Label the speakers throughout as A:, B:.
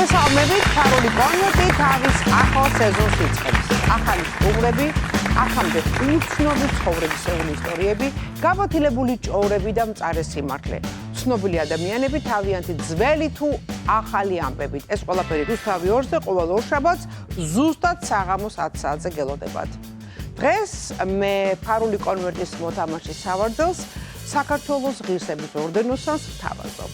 A: მოგესალმებით, ფარული კონვერტი თავის ახალ სეზონს იწყებს. ახალი სტუმრები, აქამდე უცნობი ცხოვრებისეული ისტორიები, გაბათილებული ჭორები და მწარე სიმართლე. ცნობილი ადამიანები თავიანთი ძველი თუ ახალი ამბებით. ეს ყველაფერი რუსთავი 2-ზე ყოველ ორშაბათს ზუსტად საღამოს 10 საათზე გელოდებათ. დღეს მე ფარული კონვერტის მოთამაშის სავარძელს საქართველოს ღირსების ორდენოსანს ვთავაზობ.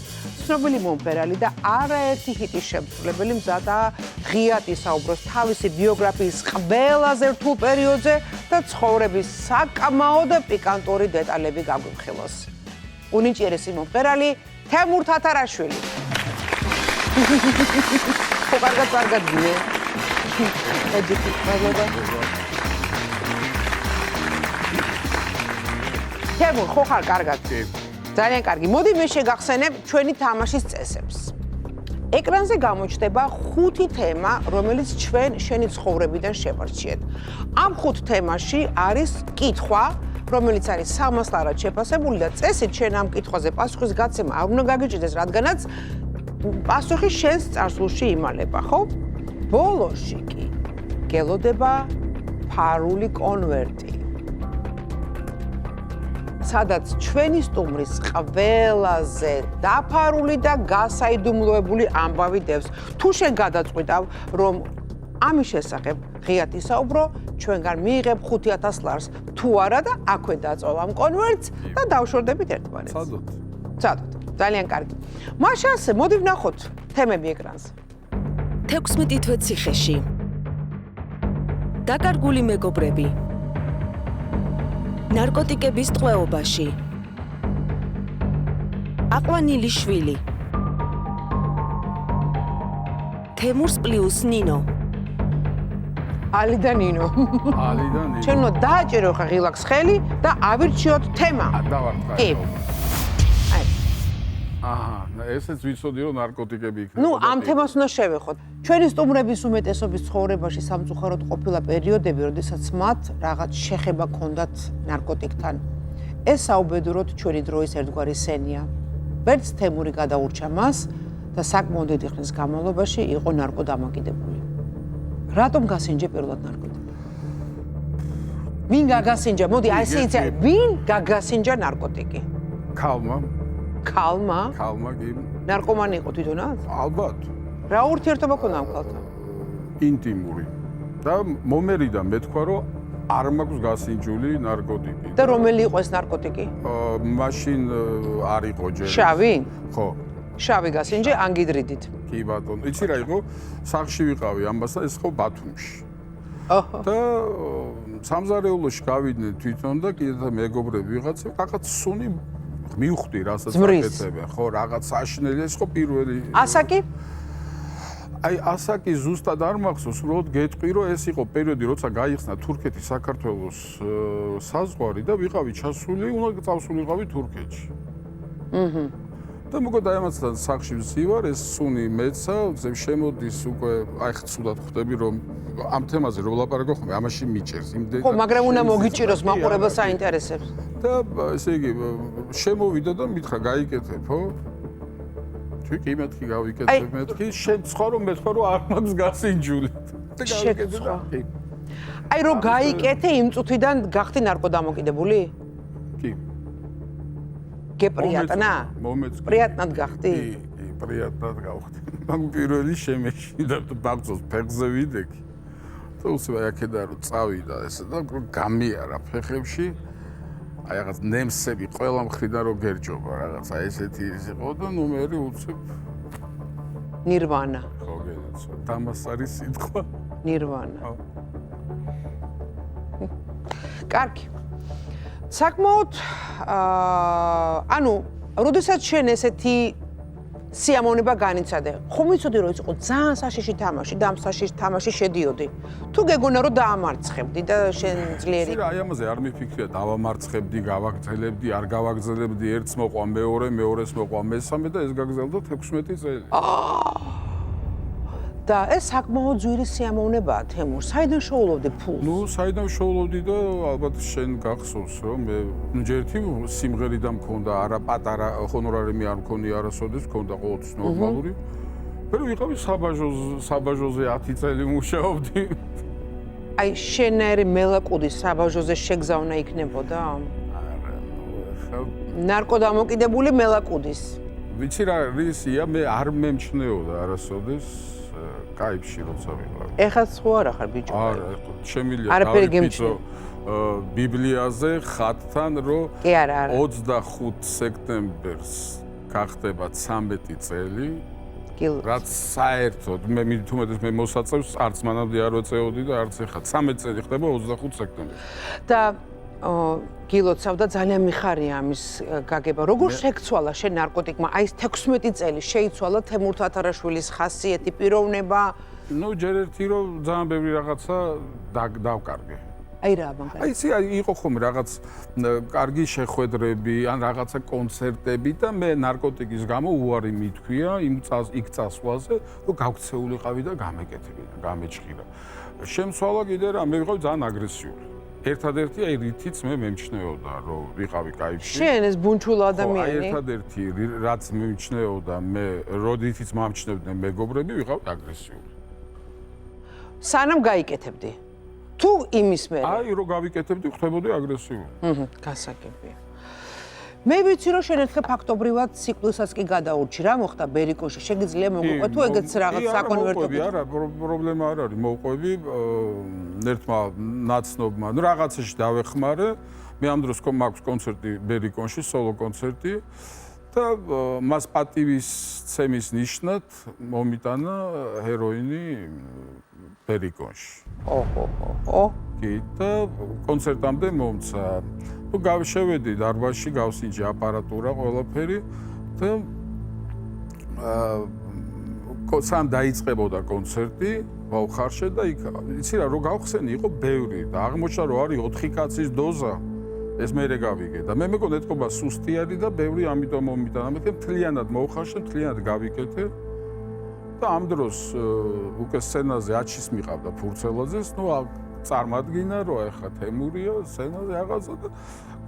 A: ცნობილი მომღერალი და არაერთი ჰიტის შემსრულებელი მზადაა ღიად ისაუბროს თავისი ბიოგრაფიის ყველაზე რთულ პერიოდზე და ცხოვრების საკმაოდ პიკანტური დეტალები გაგვიხილოს. უნიჭიერესი მომღერალი თემურ თათარაშვილი. ხო, კარგად წარგადგინე. თემურ, ხო ხარ კარგად? ძალიან კარგი. მოდი მე შეგახსენებ ჩვენი თამაშის წესებს. ეკრანზე გამოჩნდება 5 თემა, რომელიც ჩვენ შენი ცხოვრებიდან შევარჩიეთ. ამ 5 თემაში არის კითხვა, რომელიც არის სამასლარად შეფასებული და წესით შენ ამ კითხვაზე პასუხის გაცემა არ უნდა გაგიჭირდეს, რადგანაც პასუხი შენს წარსულში იმალება, ხო? ბოლოში კი გელოდება ფარული კონვერტი. სადაც ჩვენი სტუმრის ყველაზე დაფარული და გასაიდუმლოებული ამბავი დევს. თუ შენ გადაწყვიტავ, რომ ამის შესახებ ღიად ისაუბრო, ჩვენგან მიიღებ 5000 ლარს. თუ არა და აქვე დაწვევ ამ კონვერტს და დავშორდებით ერთმანეთს. ცადოთ. ძალიან კარგი. მაშას მოდი ვნახოთ თემები ეკრანზე.
B: 16 თვე ციხეში. დაკარგული მეგობრები. ნარკოტიკების ტყვეობაში. აყვანილი შვილი. თემურს პლუს ნინო.
A: ალი და ნინო.
C: ალი და ნინო.
A: ჩვენ უნდა დააჭირო ხა ღილაკს ხელი და ავირჩიოთ თემა.
C: დავარქვა.
A: კი.
C: აჰა, ესეც ვიცოდი რომ ნარკოტიკები იქნება.
A: ნუ ამ თემას უნდა შევეხოთ. ჩვენი სტუმრების უმეტესობის ცხოვრებაში სამწუხაროდ ყოფილა პერიოდები, როდესაც მათ რაღაც შეხება ჰქონდათ ნარკოტიკთან. ეს საუბედუროდ ჩვენი დროის ერთგვარი სენია. ვერც თემური გადაურჩა მას და საკმაოდ დიდი ხნის განმავლობაში იყო ნარკოდამოკიდებული. რატომ გასინჯე პირველად ნარკოტიკი? ვინ გაგასინჯა? მოდი ასე იცი, ვინ გაგასინჯა ნარკოტიკი?
C: ქალმა.
A: ქალმა?
C: ქალმა კი.
A: ნარკომანი იყო თვითონაც?
C: ალბათ.
A: რა ურთიერთობა ქონდა ამ ქალთან?
C: ინტიმური. და მომერიდა მეთქვა რომ არ მაქვს გასინჯული ნარკოტიკი.
A: და რომელი იყო ეს ნარკოტიკი?
C: მაშინ არ იყო ჯერ.
A: შავი?
C: ხო.
A: შავი გასინჯე ანგიდრიდით.
C: კი ბატონო. იცი რა იყო? სახლში ვიყავი ამასთან, ეს ხო ბათუმში.
A: ოჰო.
C: და სამზარეულოში გავიდნენ თვითონ და კიდეთა მეგობრები ვიღაცა რაღაც სუნი მივხვდი რასაც აკეთებენ. ხო, რაღაც საშინელი ეს ხო პირველი.
A: ასაკი?
C: აი ასაკი ზუსტად არ მახსოვს, უბრალოდ გეტყვი რომ ეს იყო პერიოდი, როცა გაიხსნა თურქეთის საქართველოს საზღვარი და ვიყავი ჩასული, უნდა წავსულიყავი თურქეთში. და მოგო დაემაცდა სახლში ვსივარ, ეს სუნი მეცა, შემოდის უკვე, აი ხცუდად ხვდები რომ ამ თემაზე რომ ვლაპარაკო ხოლმე, ამაში მიჭერს იმდენ.
A: ხო, მაგრამ უნდა მოგიჭიროს მაყურებელს საინტერესებს.
C: და ესე იგი შემოვიდა და მითხრა გაიკეთებ, ხო? კი მეთქი გავიკეთებ მეთქი, შენ სხვა რომ მეთქვა რომ არ მაქვს გასინჯული. და გავიკეთე.
A: აი რომ გაიკეთე იმ წუთიდან გახდი ნარკოდამოკიდებული?
C: კი.
A: გეპრიატნა?
C: მომეც.
A: პრიატნად გახდი?
C: კი, პრიატნად გავხდი. მაგ პირველი შემეში და ბავშვს ფეხზე ვიდექი. და უსვლა აქედან რომ წავიდა ესე და გამიარა ფეხებში. აი რაღაც ნემსები ყველა მხრიდან რო გერჯობა რაღაცა ესეთი იყო და ნუმერი უცებ
A: ნირვანა.
C: ხო გეცო. დამას არის სიტყვა.
A: ნირვანა. კარგი. საკმაოდ ანუ, როდესაც შენ ესეთი სიამოვნება განიცადე, ხომ ვიცოდი რომ ის იყო ძალიან საშიში თამაში და ამ საშიში თამაში შედიოდი. თუ გეგონა რომ დაამარცხებდი და შენ ძლიერი.
C: აი ამაზე არ მიფიქრია, დავამარცხებდი, გავაგრძელებდი, არ გავაგრძელებდი, ერთს მოყვა მეორე, მეორეს მოყვა მესამე და ეს გაგრძელდა 16 წელი.
A: და ეს საკმაოდ ძვირი სიამოვნებაა თემურ. საიდან შოულობდი ფულს?
C: ნუ საიდან შოულობდი და ალბათ შენ გახსოვს რომ მე ჯერ ერთი სიმღერიდან მქონდა არა პატარა ჰონორარები არ მქონია არასოდეს, მქონდა ყოველთვის ნორმალური. მე ვიყავი საბაჟოზე 10 წელი მუშაობდი.
A: აი შენერი მელაკუდის საბაჟოზე შეგზავნა იქნებოდა? ნარკოდამოკიდებული მელაკუდის.
C: ვიცი რა რისია, მე არ მემჩნეოდა არასოდეს კაიფში როცა ვიყავი.
A: ეხლა ხო არ ახარ ბიჭო?
C: არა, შემიძლია
A: არაფერი
C: დავიფიცო
A: გემჩნევ.
C: ბიბლიაზე ხატთან, რომ
A: კი არა, არა.
C: 25 სექტემბერს გახდება 13 წელი. რაც საერთოდ მე თუმცა მე მოსაწევს არც მანამდე არ ვეწეოდი და არც ეხლა 13 წელი ხდება 25 სექტემბერს.
A: და გილოცავ და ძალიან მიხარია ამის გაგება. როგორ შეცვალა შენ ნარკოტიკმა? აი ეს 16 წელი შეიცვალა თემურ თათარაშვილის ხასიათი, პიროვნება?
C: ნუ ჯერ ერთი რომ ძალიან ბევრი რაღაცა დავკარგე.
A: აი რა მაგალითად.
C: აი იცი იყო ხომ რაღაც კარგი შეხვედრები ან რაღაცა კონცერტები და მე ნარკოტიკის გამო უარი მithქვია იქ წასვლაზე, რომ გავქცეულიყავი და გამეკეთები და გამეჭხირა. შემცვალა კიდე რა, მე ვიყავი ძალიან აგრესიული. ერთადერთი აი რითიც მე მემჩნეოდა, რომ ვიყავი кайფში.
A: შენ ეს ბუნჩულ ადამიანი.
C: აი ერთადერთი რაც მემჩნეოდა მე, როდითიც მომჩნევდნენ მეგობრები, ვიყავი აგრესიული.
A: სანამ გაიკეთებდი. თუ იმის მერე.
C: აი რო გავიკეთებდი, ხდებოდი აგრესიული.
A: გასაგებია. მე ვიცი რომ შენ ერთხელ ფაქტობრივად სიკვდილსაც კი გადაურჩი. რა მოხდა ბერიკოში? შეგიძლია მოგყვე თუ ეგეც რაღაც საკონვერტო?
C: არა, პრობლემა არ არის. მოვყვები ერთმა ნაცნობმა, ნუ რაღაცაში დავეხმარე. მე ამ დროს მაქვს კონცერტი ბერიკონში, სოლო კონცერტი და მას პატივისცემის ნიშნად მომიტანა ჰეროინი ბერიკონში.
A: ოჰო.
C: კი და კონცერტამდე მომცა. ნუ გავშევედი დარბაზში, გავსინჯე აპარატურა, ყველაფერი და სამ დაიწყებოდა კონცერტი, ვავხარშე და იქ იცი რა, რო გავხსენი, იყო ბევრი და აღმოჩნდა რომ არის 4 კაცის დოზა. ეს მე გავიგე და მე მეგონა ეთქობა სუსტი არის და ბევრი ამიტომ მომიტანა. მე მთლიანად მოვხარშე, მთლიანად გავიკეთე. და ამ დროს უკვე სცენაზე აჩის მიყავდა ფურცელაძეს, ნუ წარმადგინა რომ ეხა თემურია სცენაზე რაღაცა და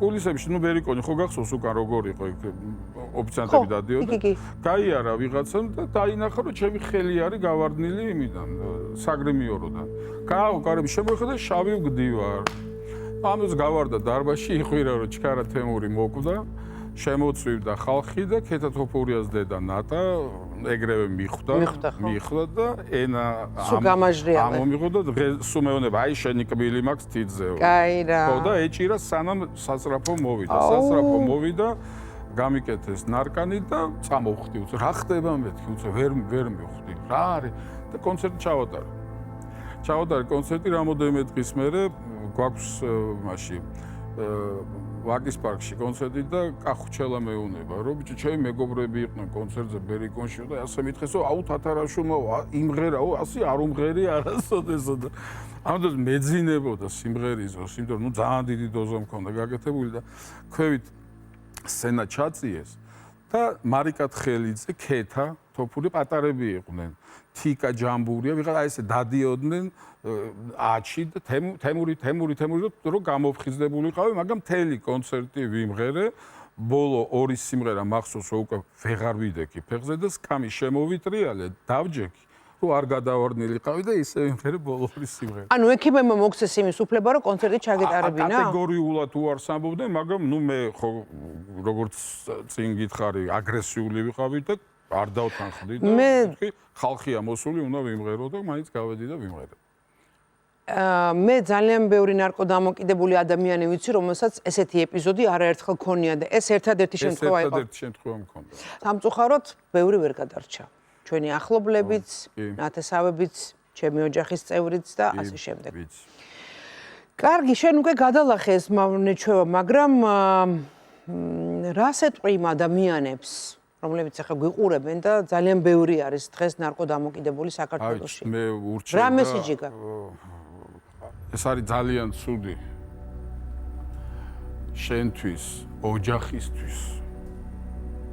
C: კულისებში ნუ ბერიკონი ხო გახსოვს უკან როგორ იყო იქ ოფიციანტები დადიოდა. გაიარა ვიღაცამ და დაინახა რომ ჩემი ხელი არის გავარდნილი იმიდან საგრემიოროდან. გააო კარები შემოიხდა შავი ვგდივარ. ამას გავარდა დარბაზში იყვირა რომ ჩქარა თემური მოკვდა. შემოწვივდა ხალხი და ქეთათოფურიას დედა ნატა ეგრევე მიხვდა და ენა ამომიღო და სულ მეუბნება აი შენი კბილი მაქვს თითზეო.
A: კაი რა.
C: ხო და ეჭირა სანამ სასწრაფო მოვიდა. სასწრაფო მოვიდა, გამიკეთეს ნარკანი და წამოვხდი უცე. რა ხდება მეთქი უცე ვერ მივხვდი. რა არის და კონცერტი ჩავატარე. ჩავატარე კონცერტი რამოდენიმე დღის მერე გვაქვს მაშინ ვაკის პარკში კონცერტი და კახუჩელა მეუნება რომ ბიჭო ჩემი მეგობრები იყვნენ კონცერტზე ბერიკონში და ასე მითხეს რომ აუ თათარაშვილმა იმღერაო ასე არ უმღერი არასოდესო და ამიტომ მეძინებოდა სიმღერიზოს იმიტომ რომ ძალიან დიდი დოზა მქონდა გაკეთებული და ქვევით სცენა ჩაწიეს და მარიკა თხელიძე ქეთა თოფური პატარები იყვნენ თიკა ჯამბურია ვიღა ესე დადიოდნენ აჩი და თემური რომ გამოფხიზდებულიყავი მაგრამ მთელი კონცერტი ვიმღერე ბოლო ორი სიმღერა მახსოვს რომ უკვე ვეღარ ვიდექი ფეხზე და სკამი შემოვიტრიალე დავჯექი რომ არ გადავარდნილიყავი და ისე ვიმღერე ბოლო ორი სიმღერა
A: ანუ ექიმებმა მოგცეს იმის უფლება რომ კონცერტი ჩაგეტარებინა
C: კატეგორიულად უარს ამბობდნენ მაგრამ ნუ მე ხო როგორც წინ გითხარი აგრესიული ვიყავი და არ დავთანხმდი და მეთქი ხალხია მოსული უნდა ვიმღერო და მაინც გავედი და ვიმღერე
A: მე ძალიან ბევრი ნარკოდამოკიდებული ადამიანი ვიცი, რომელსაც ესეთი ეპიზოდი არაერთხელ ქონია და ეს ერთადერთი შემთხვევა იყო.
C: ერთადერთი შემთხვევა მქონდა.
A: სამწუხაროდ, ბევრი ვერ გადარჩა. ჩვენი ახლობლებიც, ნათესავებიც, ჩემი ოჯახის წევრიც და ასე შემდეგ. კარგი, შენ უკვე გადალახე ეს ნეჩვევა, მაგრამ რას ეტყვი იმ ადამიანებს, რომლებიც ახლა გვიყურებენ და ძალიან ბევრი არის დღეს ნარკოდამოკიდებული საქართველოში.
C: მე ურჩევ
A: რა მესიჯი გაქვს?
C: ეს არის ძალიან ცუდი შენთვის, ოჯახისთვის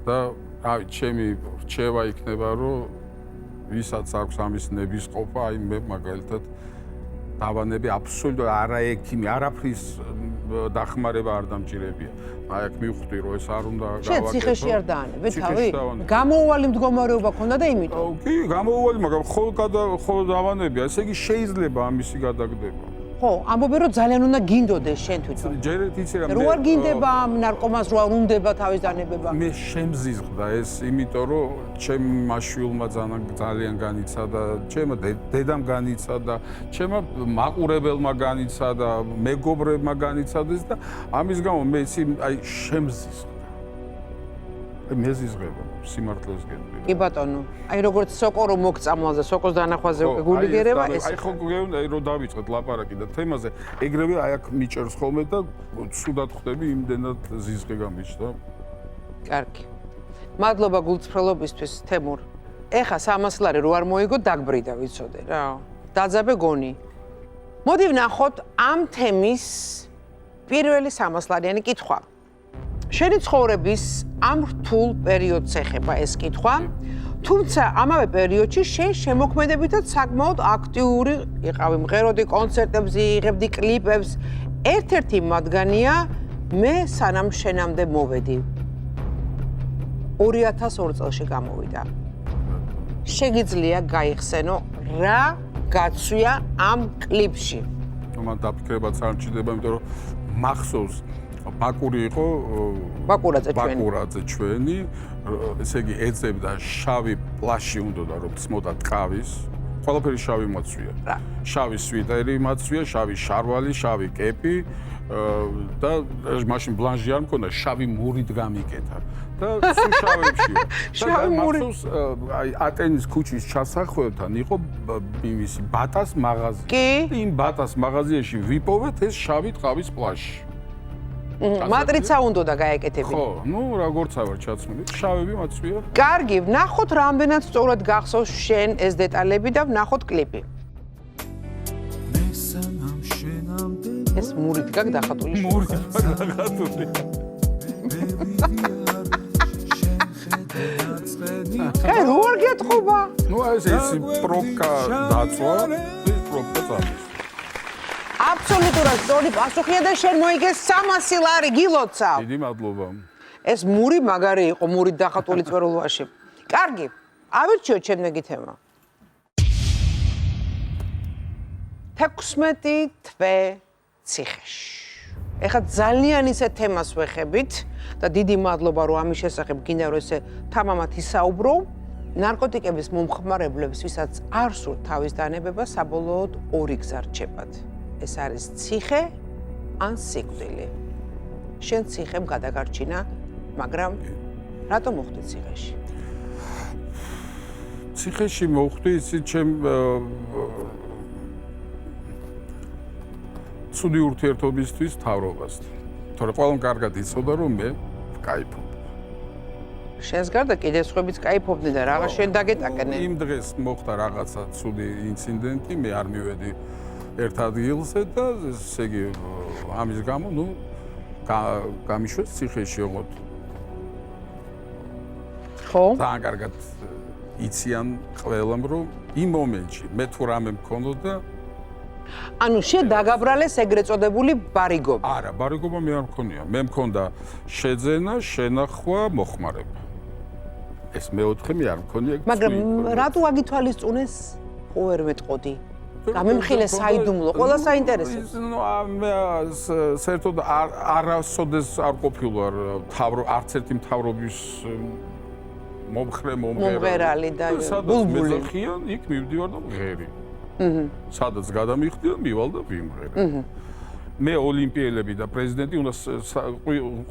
C: და აი ჩემი რჩევა იქნება რომ ვისაც აქვს ამის ნებისყოფა, აი მე მაგალითად დავანები აბსოლუტურად არაექიმი, არაფრის დახმარება არ დამჭირებია. აი აქ მივხვდი რომ ეს არ უნდა გავაკეთო.
A: ციხეში არ დაანებე თავი? გამოუვალი მდგომარეობა ქონდა და იმიტომ.
C: კი, გამოუვალი, მაგრამ ხოლ დავანებია. ესე იგი შეიძლება ამისი გადაგდება.
A: ხო, ამბობენ რომ ძალიან უნდა გინდოდეს შენ თვითონ.
C: ჯერ იცი რა
A: რო არ გინდება ამ ნარკომანს რო არ უნდება თავის დანებება.
C: მე შემზიზღდა ეს, იმიტომ რომ ჩემმა შვილმა ძალიან განიცადა, ჩემმა დედამ განიცადა, ჩემმა მაყურებელმა განიცადა, მეგობრებმა განიცადეს და ამის გამო მე აი შემზიზღდა. მე ზიზღება სიმართლეს გეტყვი.
A: კი ბატონო, აი როგორც სოკო რომ მოგწამლაზე, სოკოს დანახვაზე უკვე გული გერევა ეს.
C: აი ხო გეუნდა რომ დავიწყეთ ლაპარაკი და თემაზე, ეგრევე აი აქ მიჭერს ხოლმე და ცუდად ხვდები, იმდენად ზიზღე გამიჩნდა.
A: კარგი. მადლობა გულწრფელობისთვის, თემურ. ეხა 300 ლარი რო არ მოიგო, დაგბრიდა ვიცოდე რა. დაძაბე გონი. მოდი ვნახოთ ამ თემის პირველი 300 ლარიანი კითხვა. შენი ცხოვრების ამ რთულ პერიოდს ეხება ეს კითხვა, თუმცა ამავე პერიოდში შენ შემოქმედებითად საკმაოდ აქტიური იყავი, მღეროდი კონცერტებზე, იღებდი კლიპებს. ერთ-ერთი მათგანია მე სანამ შენამდე მოვედი. 2002 წელში გამოვიდა. შეგიძლია გაიხსენო რა გაცვია ამ კლიპში.
C: მან დაფიქრებაც არ მჭირდება, იმიტომ რომ მახსოვს ბაკური იყო ბაკურაძე ჩვენი, ესე იგი ეძებდა შავი პლაში უნდა რომ წმოდა ტყავის, ყველაფერი შავი მოცვია. შავი სვიტერი მოცვია, შავი შარვალი, შავი კეპი და მაშინ ბლანჟი არ მქონდა, შავი მურით გამიკეთა და სულ შავებში. შავი მური. აი ატენის ქუჩის ჩასახვევთან იყო იმისი ბატას მაღაზია.
A: კი.
C: იმ ბატას მაღაზიაში ვიპოვეთ ეს შავი ტყავის პლაში.
A: მატრიცა უნდა და გაეკეთები.
C: ხო, ნუ როგორცა ვარ ჩაცმული, შავები მაცვია.
A: კარგი, ვნახოთ რამდენად სწორად გახსოვს შენ ეს დეტალები და ვნახოთ კლიპი. ეს მურით გაქვს დახატული.
C: მურით დახატული.
A: კაი, რო არ გეტყობა?
C: ნუ ეს პროპკა დაწვა, ეს პროპკა წამის.
A: აბსოლუტურად სწორი პასუხია და შენ მოიგე 300 ლარი გილოცავ.
C: დიდი მადლობა.
A: ეს მური მაგარი იყო, მურით დახატული წვერულვაში. კარგი, ავირჩიოთ შემდეგი თემა. 16 თვე ციხეში. ეხლა ძალიან ისე თემას ვეხებით და დიდი მადლობა რომ ამის შესახებ გინდა რომ ესე თამამად ისაუბრო. ნარკოტიკების მომხმარებლებს, ვისაც არ სურთ თავის დანებება, საბოლოოდ ორი გზა რჩებათ. ეს არის ციხე ან სიკვდილი. შენ ციხემ გადაგარჩინა, მაგრამ რატომ მოხვდი ციხეში?
C: ციხეში მოხვდი, იცი, ჩემ ცუდი ურთიერთობისთვის თავრობასთან. თორე ყველამ კარგად იცოდა, რომ მე ვკაიფობ.
A: შენს გარდა კიდევ სხვაებიც კაიფობდნენ და რაღაც შენ დაგეტაკნენ.
C: იმ დღეს მოხდა რაღაცა ცუდი ინციდენტი, მე არ მივედი ერთ ადგილზე და ესე იგი ამის გამო ნუ გამიშვეს ციხეში ოღონდ.
A: ხო?
C: ძალიან კარგად იციან ყველამ რომ იმ მომენტში მე თუ რამე მქონოდა
A: ანუ შენ დაგაბრალეს ეგრეთ წოდებული ბარიგობა.
C: არა, ბარიგობა მე არ მქონია. მე მქონდა შეძენა, შენახვა, მოხმარება. ეს მეოთხე მე არ მქონია.
A: მაგრამ რატო აგითვალისწუნეს? ხო ვერ მეტყოდი. გამემხილე საიდუმლო, ყველა საინტერესოა.
C: ნუ მე საერთოდ არასოდეს არ ყოფილვარ არც ერთი მთავრობის
A: მომღერალი და ბულბული.
C: იქ მივდივარ და მღერი. სადაც გადამიხდი და მივალ და ვიმღერე. მე ოლიმპიელები და პრეზიდენტი უნდა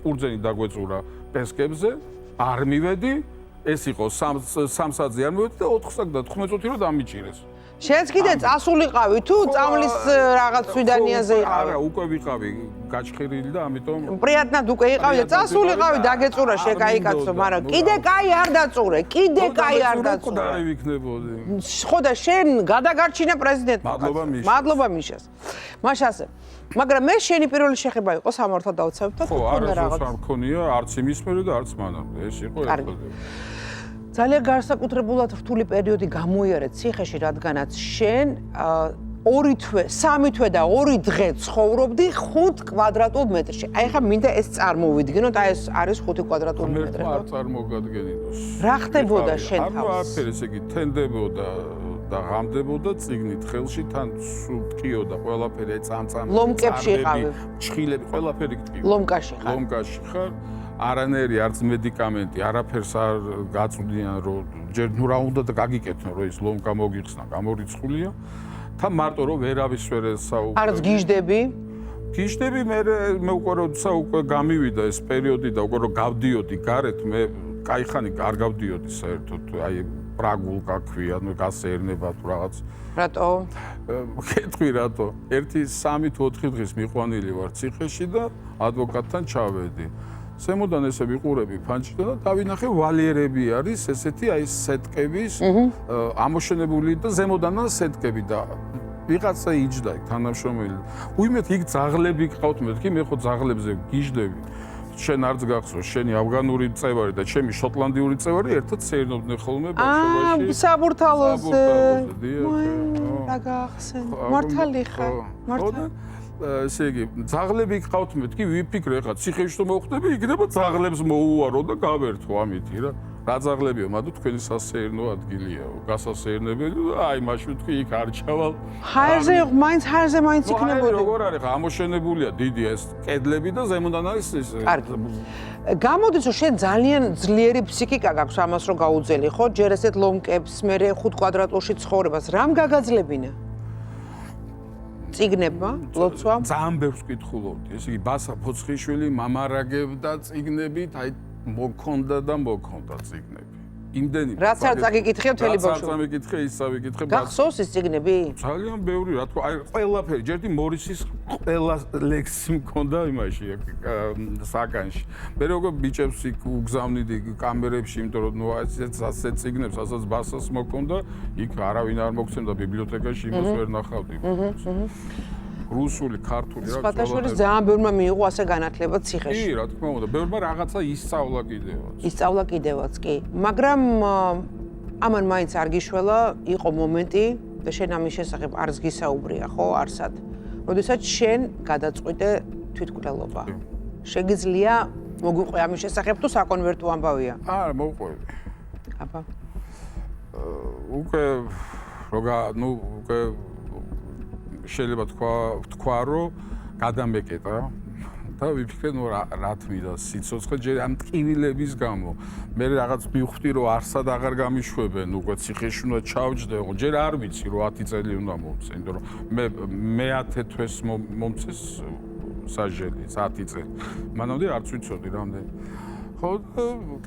C: ყურძენი დაგვეწურა პესკებზე, არ მივედი, ეს იყო 3 საათზე არ მივედი და 4 საათი და 15 წუთი რომ დამიჭირეს.
A: შენც კიდე წასულიყავი თუ წამლის რაღაც სვიდანიაზე იყავი?
C: არა, უკვე ვიყავი გაჭხირილი და ამიტომ
A: პრიატნად უკვე იყავი და წასულიყავი დაგეწურა შეკაიკაცო, მაგრამ კიდე კაი არ დაწურე, კიდე კაი არ დაწურე.
C: და ვიქნებოდი.
A: ხო და შენ გადაგარჩინა პრეზიდენტმა. მადლობა მიშას. მაშასე. მაგრამ მე შენი პირველი შეხება იყო სამართალ დავცავ და
C: ხო, არასდროს არ მქონია, არც იმის მერე და არც მანამდე. ეს იყო ერთად. ძალიან
A: განსაკუთრებულად რთული პერიოდი გამოიარე ციხეში, რადგანაც შენ 2 თვე, 3 თვე და 2 დღე ცხოვრობდი 5 კვადრატულ მეტრში. აი ხა მინდა ეს წარმოვიდგინოთ, აი ეს არის 5 კვადრატული მეტრი.
C: არ წარმოგადგენინოს.
A: რა ხდებოდა შენ
C: ანუ
A: თავს?
C: არაფერი, ესე იგი თენდებოდა და ღამდებოდა წიგნით ხელში, თან სულ ტკიოდა ყველაფერი, აი წამწამი.
A: ლომკებში იყავი.
C: ჩხილები, ყველაფერი ტკიოდა.
A: ლომკაში ხარ.
C: ლომკაში ხარ. არანაირი არც მედიკამენტი, არაფერს არ გაწვდიან, რომ ჯერ ნუ რა უნდა და გაგიკეთო, რომ ის ლომკა მოგიხსნა, გამორიცხულია. თან მარტო რომ ვერავის ვერ ესაუბრე.
A: არც გიჟდები?
C: გიჟდები მე უკვე როცა უკვე გამივიდა ეს პერიოდი და უკვე რომ გავდიოდი გარეთ, მე кайხანი არ გავდიოდი საერთოდ, აი პრაგულ გაქვია, ნუ გასეერნება თუ რაღაც.
A: რატო?
C: კეთვი რატო? 1-3 თუ 4 დღის მიყვანილი ვარ ციხეში და ადვოკატთან ჩავედი. ზემოდან ესე ვიყურები ფანჯრიდან და დავინახე ვალიერები არის ესეთი აი სეტკების ამოშენებული და ზემოდანაა სეტკები და ვიღაცა იჯდა იქ თანამშრომელი. უიმედ იქ ძაღლები გყავთ მეთქი მე ხო ძაღლებზე გიჟდები. შენ არც გახსოვს შენი ავგანური წევარი და ჩემი შოტლანდიური წევარი ერთად სეირნობდნენ ხოლმე ბავშვობაში.
A: საბურთალოზე.
C: დიახ.
A: რა გახსენ? მართალი ხარ? მართალი?
C: ესე იგი, ძაღლები გყავთ მეთქი, ვიფიქრე ხა, ციხეში თუ მოხვდები, იქნება ძაღლებს მოუარო და გავერთო ამითი რა. რა ძაღლებია, მადო თქვენი სასეირნო ადგილია, გასასეირნებელი და აი მაშინ თქვი იქ არ ჩავალ.
A: ჰაერზე მაინც იქნებოდი.
C: როგორ არის ხა, ამოშენებულია დიდი ეს კედლები და ზემოდან არის ეს.
A: კარგი. გამოდის რომ შენ ძალიან ძლიერი ფსიქიკა გაქვს ამას რომ გაუძელი ხო? ჯერ ესეთ ლომკებს, მე 5 კვადრატულში ცხოვრებას, რამ გაგაძლებინა? წიგნებმა, ლოცვამ?
C: ძალიან ბევრს კითხულობდი. ესე იგი, ბასა ფოცხიშვილი მამარაგებდა წიგნებით, აი მოქონდა წიგნები. იმდენი.
A: რაც არ წაგიკითხე მთელი ბავშვობა.
C: რაც არ წამიკითხე, ის წავიკითხე.
A: გახსოვს ის წიგნები?
C: ძალიან ბევრი, რა თქმა, აი ყველაფერი, ჯერდი მორისის ყველა ლექსი მქონდა იმაში, საკანში. მე როგორ ბიჭებს იქ უგზავნიდი კამერებში, იმიტომ რომ ნუ ასეთ წიგნებს, ასაც ბასას მქონდა, იქ არავინ არ მოგცემდა ბიბლიოთეკაში, იმას ვერ ნახავდი. რუსული, ქართული რა
A: სხვათა შორის ძალიან ბევრმა მიიღო ასე განათლება ციხეში.
C: კი, რა თქმა უნდა, ბევრმა რაღაცა ისწავლა კიდევაც.
A: კი, მაგრამ ამან მაინც არ გიშველა, იყო მომენტი და შენ ამის შესახებ არც გისაუბრია, ხო, არსად. როდესაც შენ გადაწყვიტე თვითმკვლელობა. შეგიძლია მოგვიყვე ამის შესახებ თუ საკონვერტო ამბავია?
C: არა, მოვყვები.
A: აბა.
C: უკვე შეიძლება თქვა, რომ გადამეკეტა და ვიფიქრე, ნუ რა თმიდა სიცოცხლე ჯერ ამ ტკივილების გამო. მე რაღაც მივხვდი, რომ არსად აღარ გამიშვებენ, უკვე ციხეში უნდა ჩავჯდე, ჯერ არ ვიცი, რომ 10 წელი უნდა მომწე, იმიტომ რომ მე 10 თვეს მომწეს საჟელი, 10 წელი. მანამდე არც ვიცოდი რამდენი. ხო,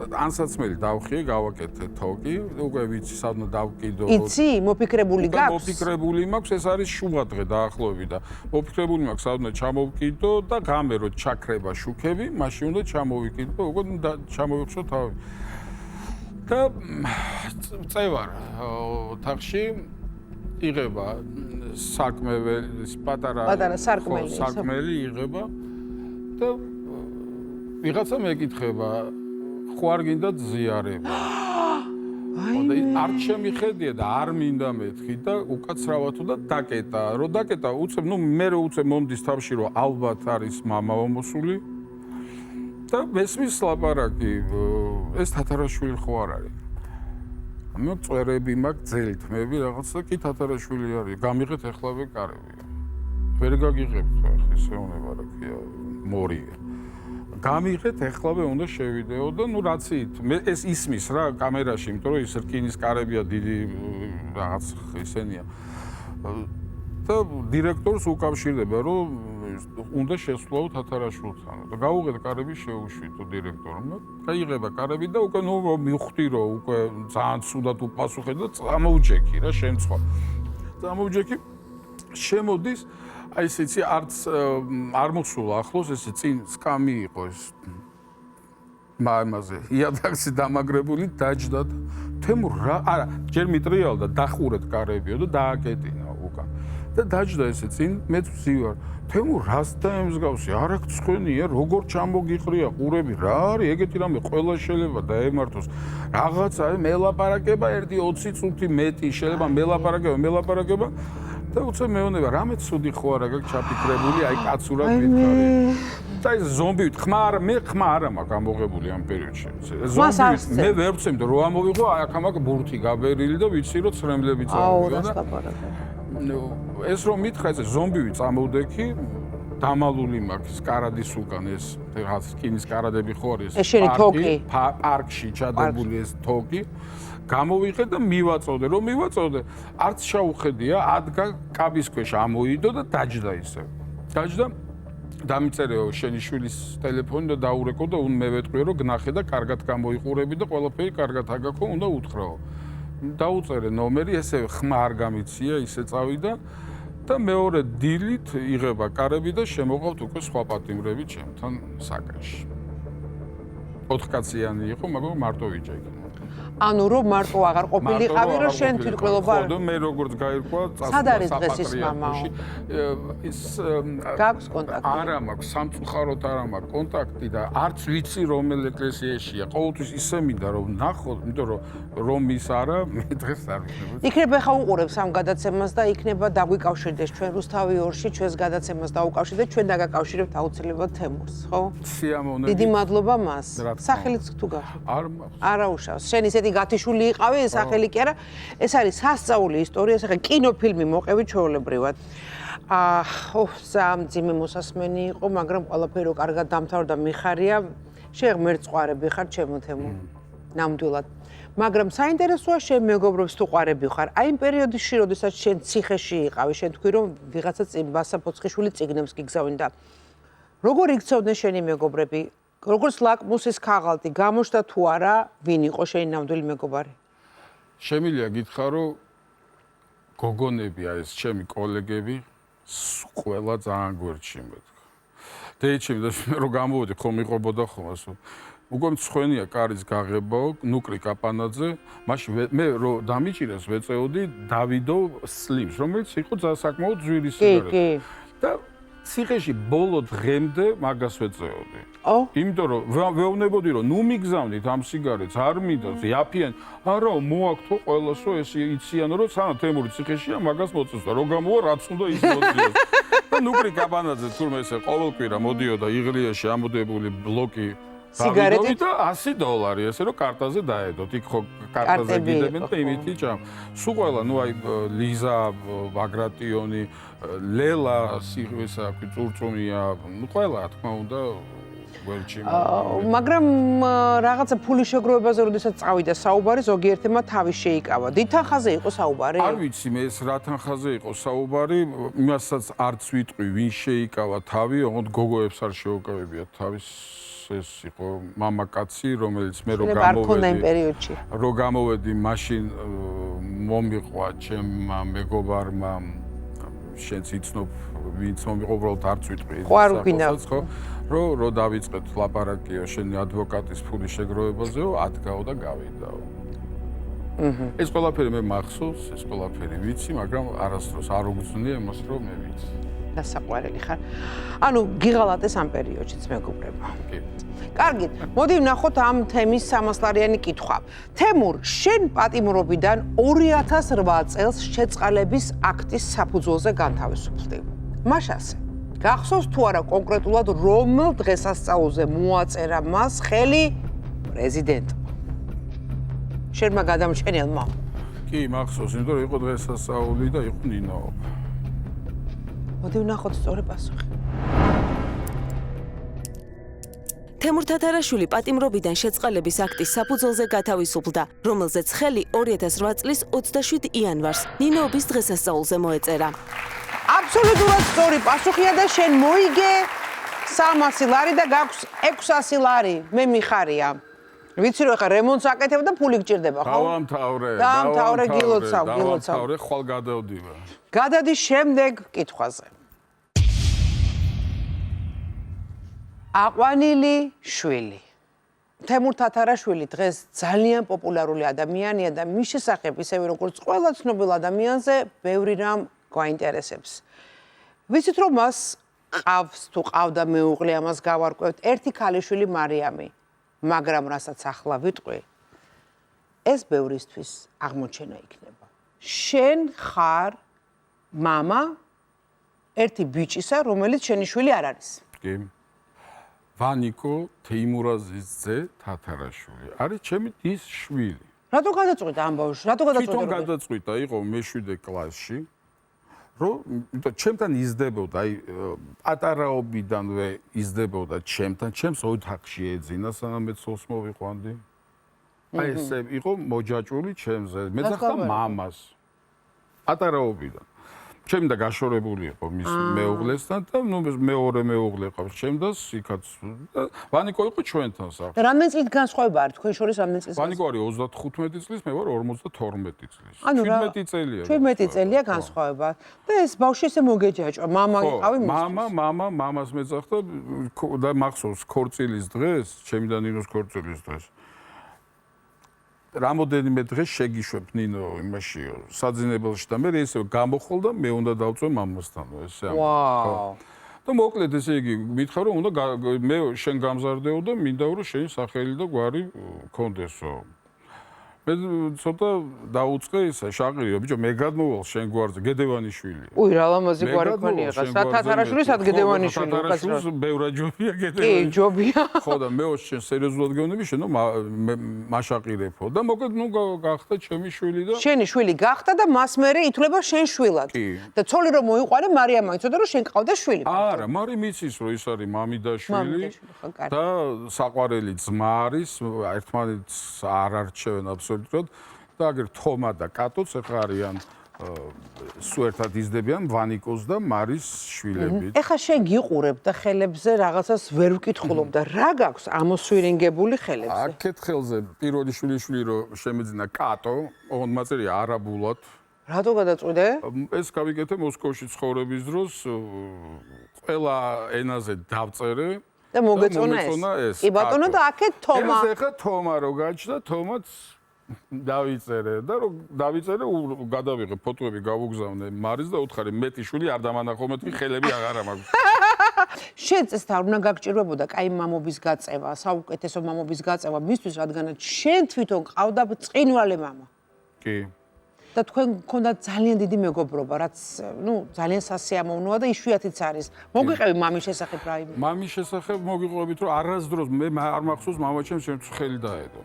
C: ანსაცმელი დავხიე, გავაკეთე თოკი, უკვე ვიცი, სადღაც დავკიდო.
A: იცი, მოფიქრებული გაქვს?
C: მოფიქრებული მაქვს, ეს არის შუადღე დაახლოებით და მოფიქრებული მაქვს, სადღაც ჩამოვკიდო და ღამე რო ჩაქრება შუქები, მაშინ უნდა ჩამოვიკიდო, უკვე ჩამოვიხსო თავი. და წევარ ოთახში იღება სარკმელი, პატარა სარკმელი იღება და ვიღაცა მეკითხება, ხო არ გინდა ზიარება? არ შემიხედია და არ მინდა მეთქი და უკაცრავათო და დაკეტა. რო დაკეტა, უცებ, მე რო უცებ მომდის თავში, რომ ალბათ არის მამაო მოსული და მესმის ლაპარაკი, ეს თათარაშვილი ხო არ არის? მე წვერები მაქვს, ძელი თმები რაღაცა და კი თათარაშვილი არის. გამიღეთ ეხლავე კარები. ვერ გაგიღებთ ახლა ესე უნება რა ქვია, მორია. გამიღეთ, ეხლავე უნდა შევიდეო და რაც ეს ისმის რა კამერაში, იმიტომ რომ ის რკინის კარებია დიდი რაღაც ისენია. და დირექტორს უკავშირდება, რომ უნდა შესვლაო თათარაშვილთან. და გაუღეთ კარები შეუშვითო დირექტორმა. გაიღება კარები და უკვე მივხვდი, რომ უკვე ძალიან ცუდად უპასუხე და წამოვჯექი რა შემცხვა. წამოვჯექი შემოდის აი ესეცი არც არ მოსულა ახლოს ესე წინ სკამი იყო ეს მამაზე იადაქსი დამაგრებული დაჯდა თემურ რა არა ჯერ მიტრიალდა დახურეთ კარებიო და დააკეტინა უკან და დაჯდა ესე წინ მეც ვზივარ თემურ რას დაემსგავსი არ აქვს ხვენია როგორ ჩამოგიყრია ყურები რა არის ეგეთი რამე ყველა შეიძლება დაემართოს რაღაცა მელაპარაკება 1-20 წუთი მეტი შეიძლება მელაპარაკება და უცებ მეუბნება, რამე ცუდი ხო არა გაქვს ჩაფიქრებული, აი კაცურად ვითხარი. და ეს ზომბი მე ხმა არა მაქვს ამოღებული ამ პერიოდში. ზომბი მე ვერ ვცემდი რომ ამოვიღო აქ ამაკ ბურთი გაბერილი და ვიცი რომ ცრემლები წავიდა და ეს რომ მითხრა ეს ზომბივი წამოვდექი დამალული მაქვს კარადის უკან ეს რაღაც რკინის კარადები ხო არის პარკში ჩადებული ეს თოკი გამოვიყე და მივაწოდე რომ მივაწოდე არც შაუხედია ადგა კაბის ქვეშ ამოიდო და დაჯდა ისე დაჯდა დამიწერეო შენი შვილის ტელეფონი და დაურეკო და მე ვეტყვიო რომ გნახე და კარგად გამოიყურები და ყველაფერი კარგად აგაქო უნდა უთხრაო დაუწერე ნომერი ესე ხმა არ გამიცია ისე წავიდა და მეორე დილით იღება კარები და შემოყავთ უკვე სხვა პატიმრები ჩემთან საკანში 4 კაციანი იყო მაგრამ მარტო ვიჭექი
A: ანუ რომ მარტო აღარ ყოფილიყავი რომ შენ თვითმკვლელობა
C: ხო და მე როგორც გაირკვა
A: სად არის დღეს ის მამაო
C: ის
A: გაქვს კონტაქტი
C: არა მაქვს სამწუხაროდ არა მაქვს კონტაქტი და არც ვიცი რომელ ეკლესიაშია ყოველთვის ისე მინდა რომ ნახო იმიტომ რომ ის არა მე დღეს არ ვიცი
A: იქნება ხა უყურებს ამ გადაცემას და იქნება დაგვიკავშირდეს ჩვენ რუსთავი 2-ში ჩვენს გადაცემას დაუკავშირდეთ ჩვენ დაგაკავშირებთ აუცილებლად თემურს ხო
C: სიამოვნებით
A: დიდი მადლობა მას სახელიც თუ გაქვს
C: არ მაქვს
A: არა უშავს შენ ისეთი გათიშული იყავი ეს სახელი კი არა ეს არის სასწაული ისტორია ეს ახლა კინოფილმი მოყევი ჩვეულებრივად სამძიმე მოსასმენი იყო მაგრამ ყველაფერი კარგად დამთავრდა მიხარია შეღმერწყვარები ხარ ჩემო თემო ნამდვილად მაგრამ საინტერესოა შენ მეგობრებს თუ ყვარები ხარ აი იმ პერიოდში როდესაც შენ ციხეში იყავი შენ თქვი რომ ვიღაცა ბასა ფოცხიშვილი წიგნებს გიგზავნიდა როგორ იქცევდნენ შენი მეგობრები როგორც ლაკმუსის ქაღალდი გამოჩნდა თუ არა ვინ იყო შენი ნამდვილი მეგობარი
C: შემიძლია გითხრა რომ გოგონები ეს ჩემი კოლეგები ყველა ძალიან გვერდში მეთქვა დეიჩემ და რომ გამოვედი ხომ იყობოდა ხომ ასო უკვე მცხვენია კარის გაღებაო ნუკრი კაპანაძე მაშინ მე რომ დამიჭირეს ვეწეოდი დავიდო სლიმს რომელიც იყო საკმაოდ ძვირი სიგარეტი და ციხეში ბოლო დღემდე მაგას ვეწეოდი. იმიტომ რომ ვეუბნებოდი რომ ნუ მიგზავნით ამ სიგარეტს არ მინდათ იაფიან არა მოაქვთო ყველასო ეს იციან რომ სანამ თემური ციხეშია მაგას მოწესდა რომ გამოვა რაც უნდა ის მოწიოს. და ნუკრი კაბანაძე თურმე ესე ყოველკვირა მოდიოდა იღრიაში ამოდებული ბლოკი სიგარეტი და $100 ესე რომ კარტაზე დაედოთ. იქ ხო კარტაზე გიდებენ და იმითი ჭამ. სულ ყველა ნუ აი ლიზა ბაგრატიონი ლელა სიღესა წურწუმია ნუ ყველა თქმა უნდა ვერჩი
A: მაგრამ რაღაცა ფულის შეგროვებაზე როდესაც წავიდა საუბარი ზოგიერთმა თავი შეიკავა დიდ თანხაზე იყო საუბარი
C: არ ვიცი მე ეს რა თანხაზე იყო საუბარი იმასაც არც ვიტყვი ვინ შეიკავა თავი ოღონდ გოგოებს არ შეუკავებია თავის ეს იყო მამაკაცი რომელიც მე რო გამოვედი მაშინ მომიყვა ჩემმა მეგობარმა შენც იცნობ ვინც მომიყვა უბრალოდ არც ვიტყვი ხო რო დავიწყეთ ლაპარაკიო შენი ადვოკატის ფულის შეგროვებაზეო ადგაო და გავიდაო ეს ყველაფერი მე მახსოვს ეს ყველაფერი ვიცი მაგრამ არასდროს არ უგზნია იმას რომ მე ვიცი
A: დასაყვარელი ხარ ანუ გიღალატეს ამ პერიოდშიც მეგობრებო კი კარგით მოდი ვნახოთ ამ თემის 300 ლარიანი კითხვა თემურ შენ პატიმრობიდან 2008 წელს შეწყალების აქტის საფუძველზე განთავისუფლდი მაშასე გახსოვს თუ არა კონკრეტულად რომელ დღესასწაულზე მოაწერა მას ხელი პრეზიდენტმა შენმა გადამჩენელმა
C: კი მახსოვს იმიტომ რომ იყო დღესასწაული და იყო ნინოობა
A: მოდი ვნახოთ სწორი პასუხი
B: თემურ თათარაშვილი პატიმრობიდან შეწყალების აქტის საფუძველზე გათავისუფლდა, რომელზეც ხელი 2008 წლის 27 იანვარს ნინოობის დღესასწაულზე მოეწერა.
A: აბსოლუტურად სწორი პასუხია და შენ მოიგე 300 ლარი და გაქვს 600 ლარი. მე მიხარია. ვიცი რომ ხა რემონტს აკეთებ და ფული გჭირდება, ხო?
C: დავამთავრე,
A: გილოცავ.
C: დავამთავრე, ხვალ გადავდივარ.
A: გადადი შემდეგ კითხვაზე. აყვანილი შვილი. თემურ თათარაშვილი დღეს ძალიან პოპულარული ადამიანია და მის შესახებ ისევე როგორც ყველა ცნობილ ადამიანზე ბევრი რამ გვაინტერესებს. ვიცით რომ მას ყავს თუ ყავდა მეუღლე ამას გავარკვევთ ერთი ქალიშვილი მარიამი, მაგრამ რასაც ახლა ვიტყვი ეს ბევრისთვის აღმოჩენა იქნება. შენ ხარ მამა ერთი ბიჭისა, რომელიც შენი შვილი არ არის.
C: კი. ვანიკო თეიმურაზის ძე თათარაშვილი. არის ჩემი დის შვილი.
A: რატო გადაწყვიტა ამ ბავშვს? რატო გადაწყვიტა?
C: თვითონ გადაწყვიტა, იყო მე-7 კლასში. რომ ჩემთან იზრდებოდა, აი პატარაობიდანვე იზრდებოდა ჩემთან, ჩემს ოთახში ეძინა, სანამ მე ცოლს მოვიყვანდი. აი ესე იყო მოჯაჭვული ჩემზე, მეძახდა მამას. პატარაობიდან. ჩემი და გაშორებული იყო მის მეუღლესთან და ნუ მეორე მეუღლე ყავს ჩემ და იქაც ვანიკო იყო ჩვენთან სახლში.
A: და რამდენი წლით განსხვავება არის თქვენ შორის რამდენი წლის?
C: ვანიკო არის 35 წლის, მე ვარ 52 წლის. 17 წელია.
A: 17 წელია განსხვავება. და ეს ბავშვი ესე მოგეჯაჭვა, მამა იყავი მის.
C: მამას მეძახდა და მახსოვს ქორწილის დღეს, ჩემი და ნინოს ქორწილის დღეს. რამოდენიმე დღე შეგიშვებ ნინო იმაში საძინებელში და მე ესე გამოხვალ და მე უნდა დავწვე მამასთან ესე ამ.
A: ვაუ.
C: და მოკლედ ესე იგი მითხარ რომ უნდა მე შენ გამზარდეო და მინდა რომ შენი სახელი და გვარი კონდესო. მე ცოტა დაუწყე ისა შაყირიო ბიჭო მე გადმოვალ შენ გვარზე გედევანიშვილი.
A: უი რა ლამაზი გვარი ქონია ხა თათარაშვილი სად გედევანიშვილი
C: თათარაშვილს ბევრა ჯობია
A: კი
C: გედევანიშვილი.
A: ჯობია.
C: ხო და მე შენ სერიოზულად გეუბნები შენ მაშაყირებო და მოკლედ ნუ გახდა ჩემი შვილი და
A: შენი შვილი გახდა და მას მერე ითვლება შენ შვილად. და ცოლი რომ მოიყვანე მარიამა იცოდა რომ შენ ყავდა შვილი.
C: არა, მარიმ იცის რომ ის არის მამიდაშვილი და საყვარელი ძმა არის, ერთმანეთს არ არჩევენ აბსოლუტურად და აგერ თომა და კატოც ახლა არიან სულ ერთად იზრდებიან ვანიკოს და მარის შვილები.
A: ეხა შენ გიყურებ და ხელებზე რაღაცას ვერ ვკითხულობ და რა გაქვს ამოსვირინგებული ხელებზე?
C: აქეთ ხელზე პირველი შვილი რომ შემეძინა კატო, ოღონდ მაწერია არაბულად.
A: რატო გადაწყვიტე?
C: ეს გავიკეთე მოსკოვში ცხოვრების დროს ყველა ენაზე დავწერე
A: და მოგეწონა ეს. კი ბატონო და აქეთ თომა.
C: ეს ეხა თომა რო გაჩნდა, თომაც დავიწერე და რომ დავიწერე გადავიღე ფოტოები გავუგზავნე მარის და უთხარი მეტი შვილი არ დამანახო მეთქი ხელები აღარა მაქვს.
A: შენ წესთან უნდა გაგჭირვებოდა კაი მამობის გაწევა, საუკეთესო მამობის გაწევა მისთვის, რადგანაც შენ თვითონ ყავდა წინვალე მამა.
C: კი.
A: და თქვენ გქონდა ძალიან დიდი მეგობრობა, რაც ნუ ძალიან სასიამოვნოა და იშვიათიც არის. მოგიყევი მამის შესახებ რაიმე?
C: მამის შესახებ მოგიყვებით რომ არასდროს მე არ მახსოვს მამა ჩემს ხელი დაედო.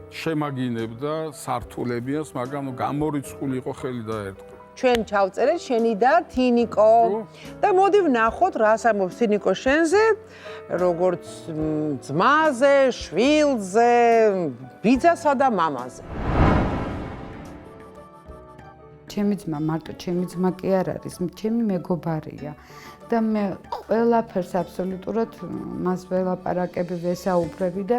C: შემაგინებდა სართულებიას, მაგრამ გამორიცხული იყო ხელი დაერტყა.
A: ჩვენ ჩავწერეთ შენი და თინიკო და მოდი ვნახოთ რას ამბობს თინიკო შენზე, როგორც ძმაზე, შვილზე, ბიძასა და მამაზე.
D: ჩემი ძმა მარტო ჩემი ძმა კი არ არის, ჩემი მეგობარია და მე ყველაფერს აბსოლუტურად მას ველაპარაკები, ვესაუბრები და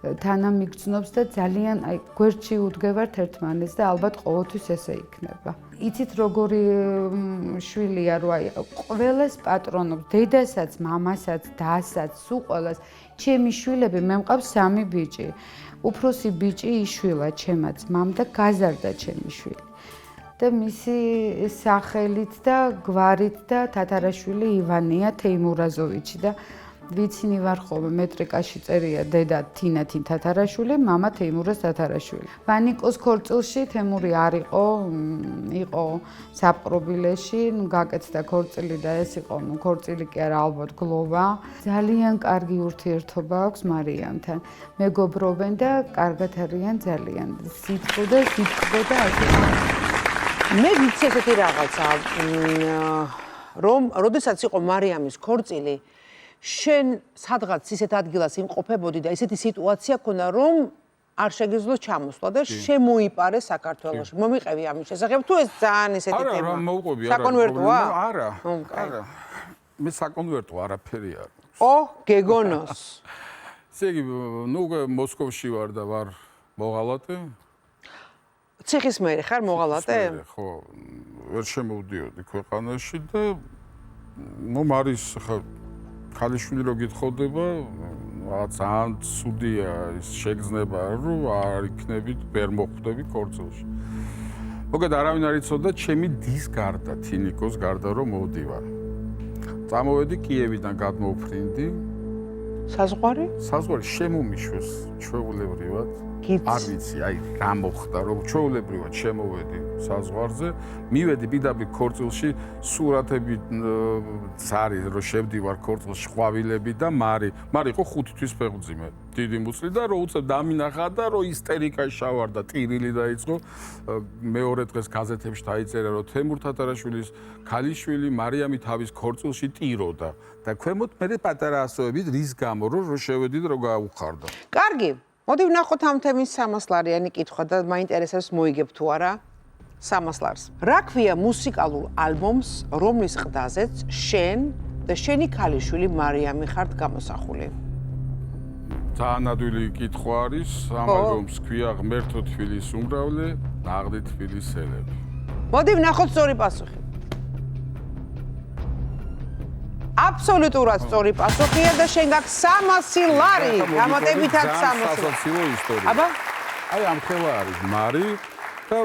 D: თანამიგრძნობს და ძალიან აი გვერდში უდგევართ ერთმანეთს და ალბათ ყოველთვის ესე იქნება. იცით როგორი შვილია რომ აი ყველას პატრონობს, დედასაც, მამასაც, დასაც, სულ ყველას. ჩემი შვილები, მე მყავს 3 ბიჭი. უფროსი ბიჭი იშვილა ჩემმა ძმამ და გაზარდა ჩემი შვილი. და მისი სახელით და გვარით და თათარაშვილი ივანია თეიმურაზოვიჩი და ვიცინი ვარ ხოლმე მეტრიკაში წერია დედა თინათინ თათარაშვილი, მამა თეიმურაზ თათარაშვილი. ვანიკოს ქორწილში თემური არ იყო საპყრობილეში, ნუ გაკეთდა ქორწილი და ეს იყო, ნუ ქორწილი კი არა ალბათ გლოვა. ძალიან კარგი ურთიერთობა აქვს მარიამთან. მეგობრობენ და კარგად არიან ძალიან. სიტყვა და ასე.
A: მე ვიცი ესეთი რაღაცა, რომ როდესაც იყო მარიამის ქორწილი, შენ სადღაც ისეთ ადგილას იმყოფებოდი და ესეთი სიტუაცია ქონდა, რომ არ შეგეძლო ჩამოსვლა და შემოიპარე საქართველოში. მომიყევი ამის შესახებ, თუ ეს ძალიან ესეთი თემა.
C: არა, რა მოვყვები, არა.
A: საკონვერტოა?
C: არა. არა. მე საკონვერტო არაფერი არ.
A: ო, გეგონოს.
C: ესე იგი, ნუ მოსკოვში ვარ და ვარ მოღალატე.
A: ციხის მერე ხარ მოღალატე?
C: ხო, ვერ შემოვდიოდი ქვეყანაში და ნუ მარის ხა ქალიშვილი რო გითხოდება, ძალიან ცუდია ის შეგრძნება, რომ არ იქნებით, ვერ მოხვდები ქორწილში. მოკლედ არავინ არ იცოდა ჩემი დის გარდა, თინიკოს გარდა რომ მოვდივარ. წამოვედი კიევიდან გადმოვფრინდი.
A: საზღვარი?
C: საზღვარი შემომიშვეს ჩვეულებრივად. არ ვიცი, აი რა მოხდა, რომ ჩვეულებრივად შემოვედი საზღვარზე, მივედი პირდაპირ ქორწილში, სურათები არის, რომ შევდივარ ქორწილში, ყვავილები და მარი იყო 5 თვის ფეხმძიმე, დიდი მუცლი და რომ უცებ დამინახა და რომ ისტერიკაში შავარდა, ტირილი დაიწყო. მეორე დღეს გაზეთებში დაიწერა, რომ თემურ თათარაშვილის ქალიშვილი მარიამი თავის ქორწილში ტიროდა და ქვემოთ მე პატარა ასოებით რის გამო რომ შევედი და რომ გაუხარდა.
A: კარგი. მოდი ვნახოთ ამ თემის 300 ლარიანი კითხვა და მაინტერესებს მოიგებ თუ არა 300 ლარს. რა ქვია მუსიკალურ ალბომს, რომლის ყდაზეც შენ და შენი ქალიშვილი მარიამი ხართ გამოსახული?
C: ძალიან ადვილი კითხვა არის. ამ ალბომს ქვია ღმერთო თბილის უმრავლე, ნაღდი თბილის სელები.
A: მოდი ვნახოთ სწორი პასუხი. აბსოლუტურად სწორი პასუხია და შენ გაქვს 300 ლარი. გამოტებითად 300.
C: სასაცილო ისტორია.
A: აბა,
C: აი ამ ხელა არის მარი და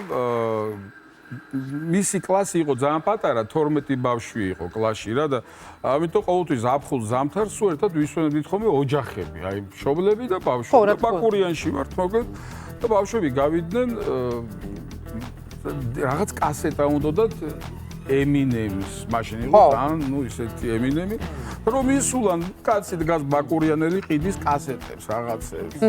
C: მისი კლასი იყო ძალიან პატარა, 12 ბავშვი იყო კლასში რა და ამიტომ ყოველთვის ზაფხულ ზამთარს სულ ერთად ვისვენებდით ხოლმე ოჯახები, აი მშობლები და ბავშვები. ბაკურიანში ვართ მოკლედ და ბავშვები გავიდნენ რაღაც კასეტა უნდათ ემინემის მაშინ იყო თან, ნუ ისეთი ემინემი, რომ ისულან კაცი დგას ბაკურიანელი ყიდის კასეტებს რაღაცებს.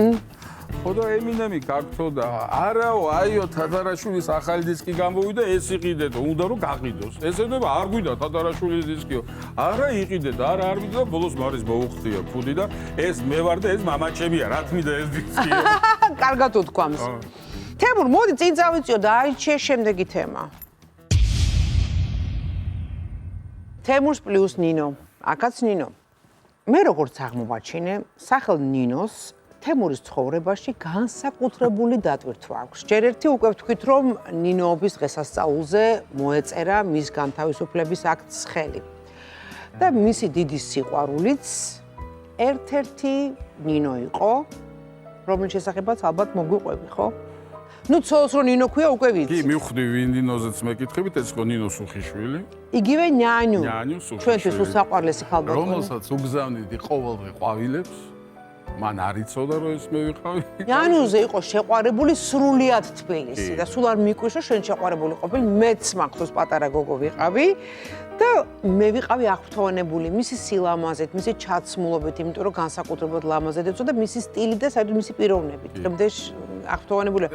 C: ხო და ემინემი გაგთო და არაო, აიო თათარაშვილის ახალი დისკი გამოვიდა, ეს იყიდეთო, უნდა რომ გაყიდოს. ესენება არ გვიდა თათარაშვილის დისკიო. არა იყიდეთ, არ ვიდა და ბოლოს მარის მოუხდია ფუდი და ეს მე ვარ და ეს მამაჩემია, რა თმიდა ეს დისკიო.
A: კარგად უთქვამს. თემურ, მოდი წინ წავიწიო და აირჩიე შემდეგი თემა. თემურს პლუს ნინო. აქაც ნინო. მე როგორც აღმოვაჩინე, სახელ ნინოს თემურის ცხოვრებაში განსაკუთრებული დატვირთვა აქვს. ჯერ ერთი უკვე ვთქვით, რომ ნინოობის დღესასწაულზე მოეწერა მის განთავისუფლების აქტს ხელი. და მისი დიდი სიყვარულიც ერთ-ერთი ნინო იყო, რომლის შესახებაც ალბათ მოგვიყვები, ხო? ნუ ცოლს რო ნინო ქვია უკვე ვიცი.
C: კი, მივხვდი ვინ ნინოზეც მეკითხებით, ეს იყო ნინო სუხიშვილი.
A: იგივე ნიანю.
C: ნიანю სუხიშვილი.
A: ჩვენთვის უსაყვარლესი ხალბატონი.
C: რომელსაც უგზავნიდი ყოველდღე ყვავილებს. მან არ იცოდა რომ ეს მე ვიყავი.
A: ნიანუზე იყო შეყვარებული სრულიად თბილისი და სულ არ მიკვირს რომ შენ შეყვარებული ყოფილი, მეც მახსოვს პატარა გოგო ვიყავი და მე ვიყავი აღფრთოვანებული მისი სილამაზით, მისი ჩაცმულობით, იმიტომ რომ განსაკუთრებულად ლამაზად ეწოდა მისი სტილი და საერთოდ მისი პიროვნებით. დღემდე აღფრთოვანებული.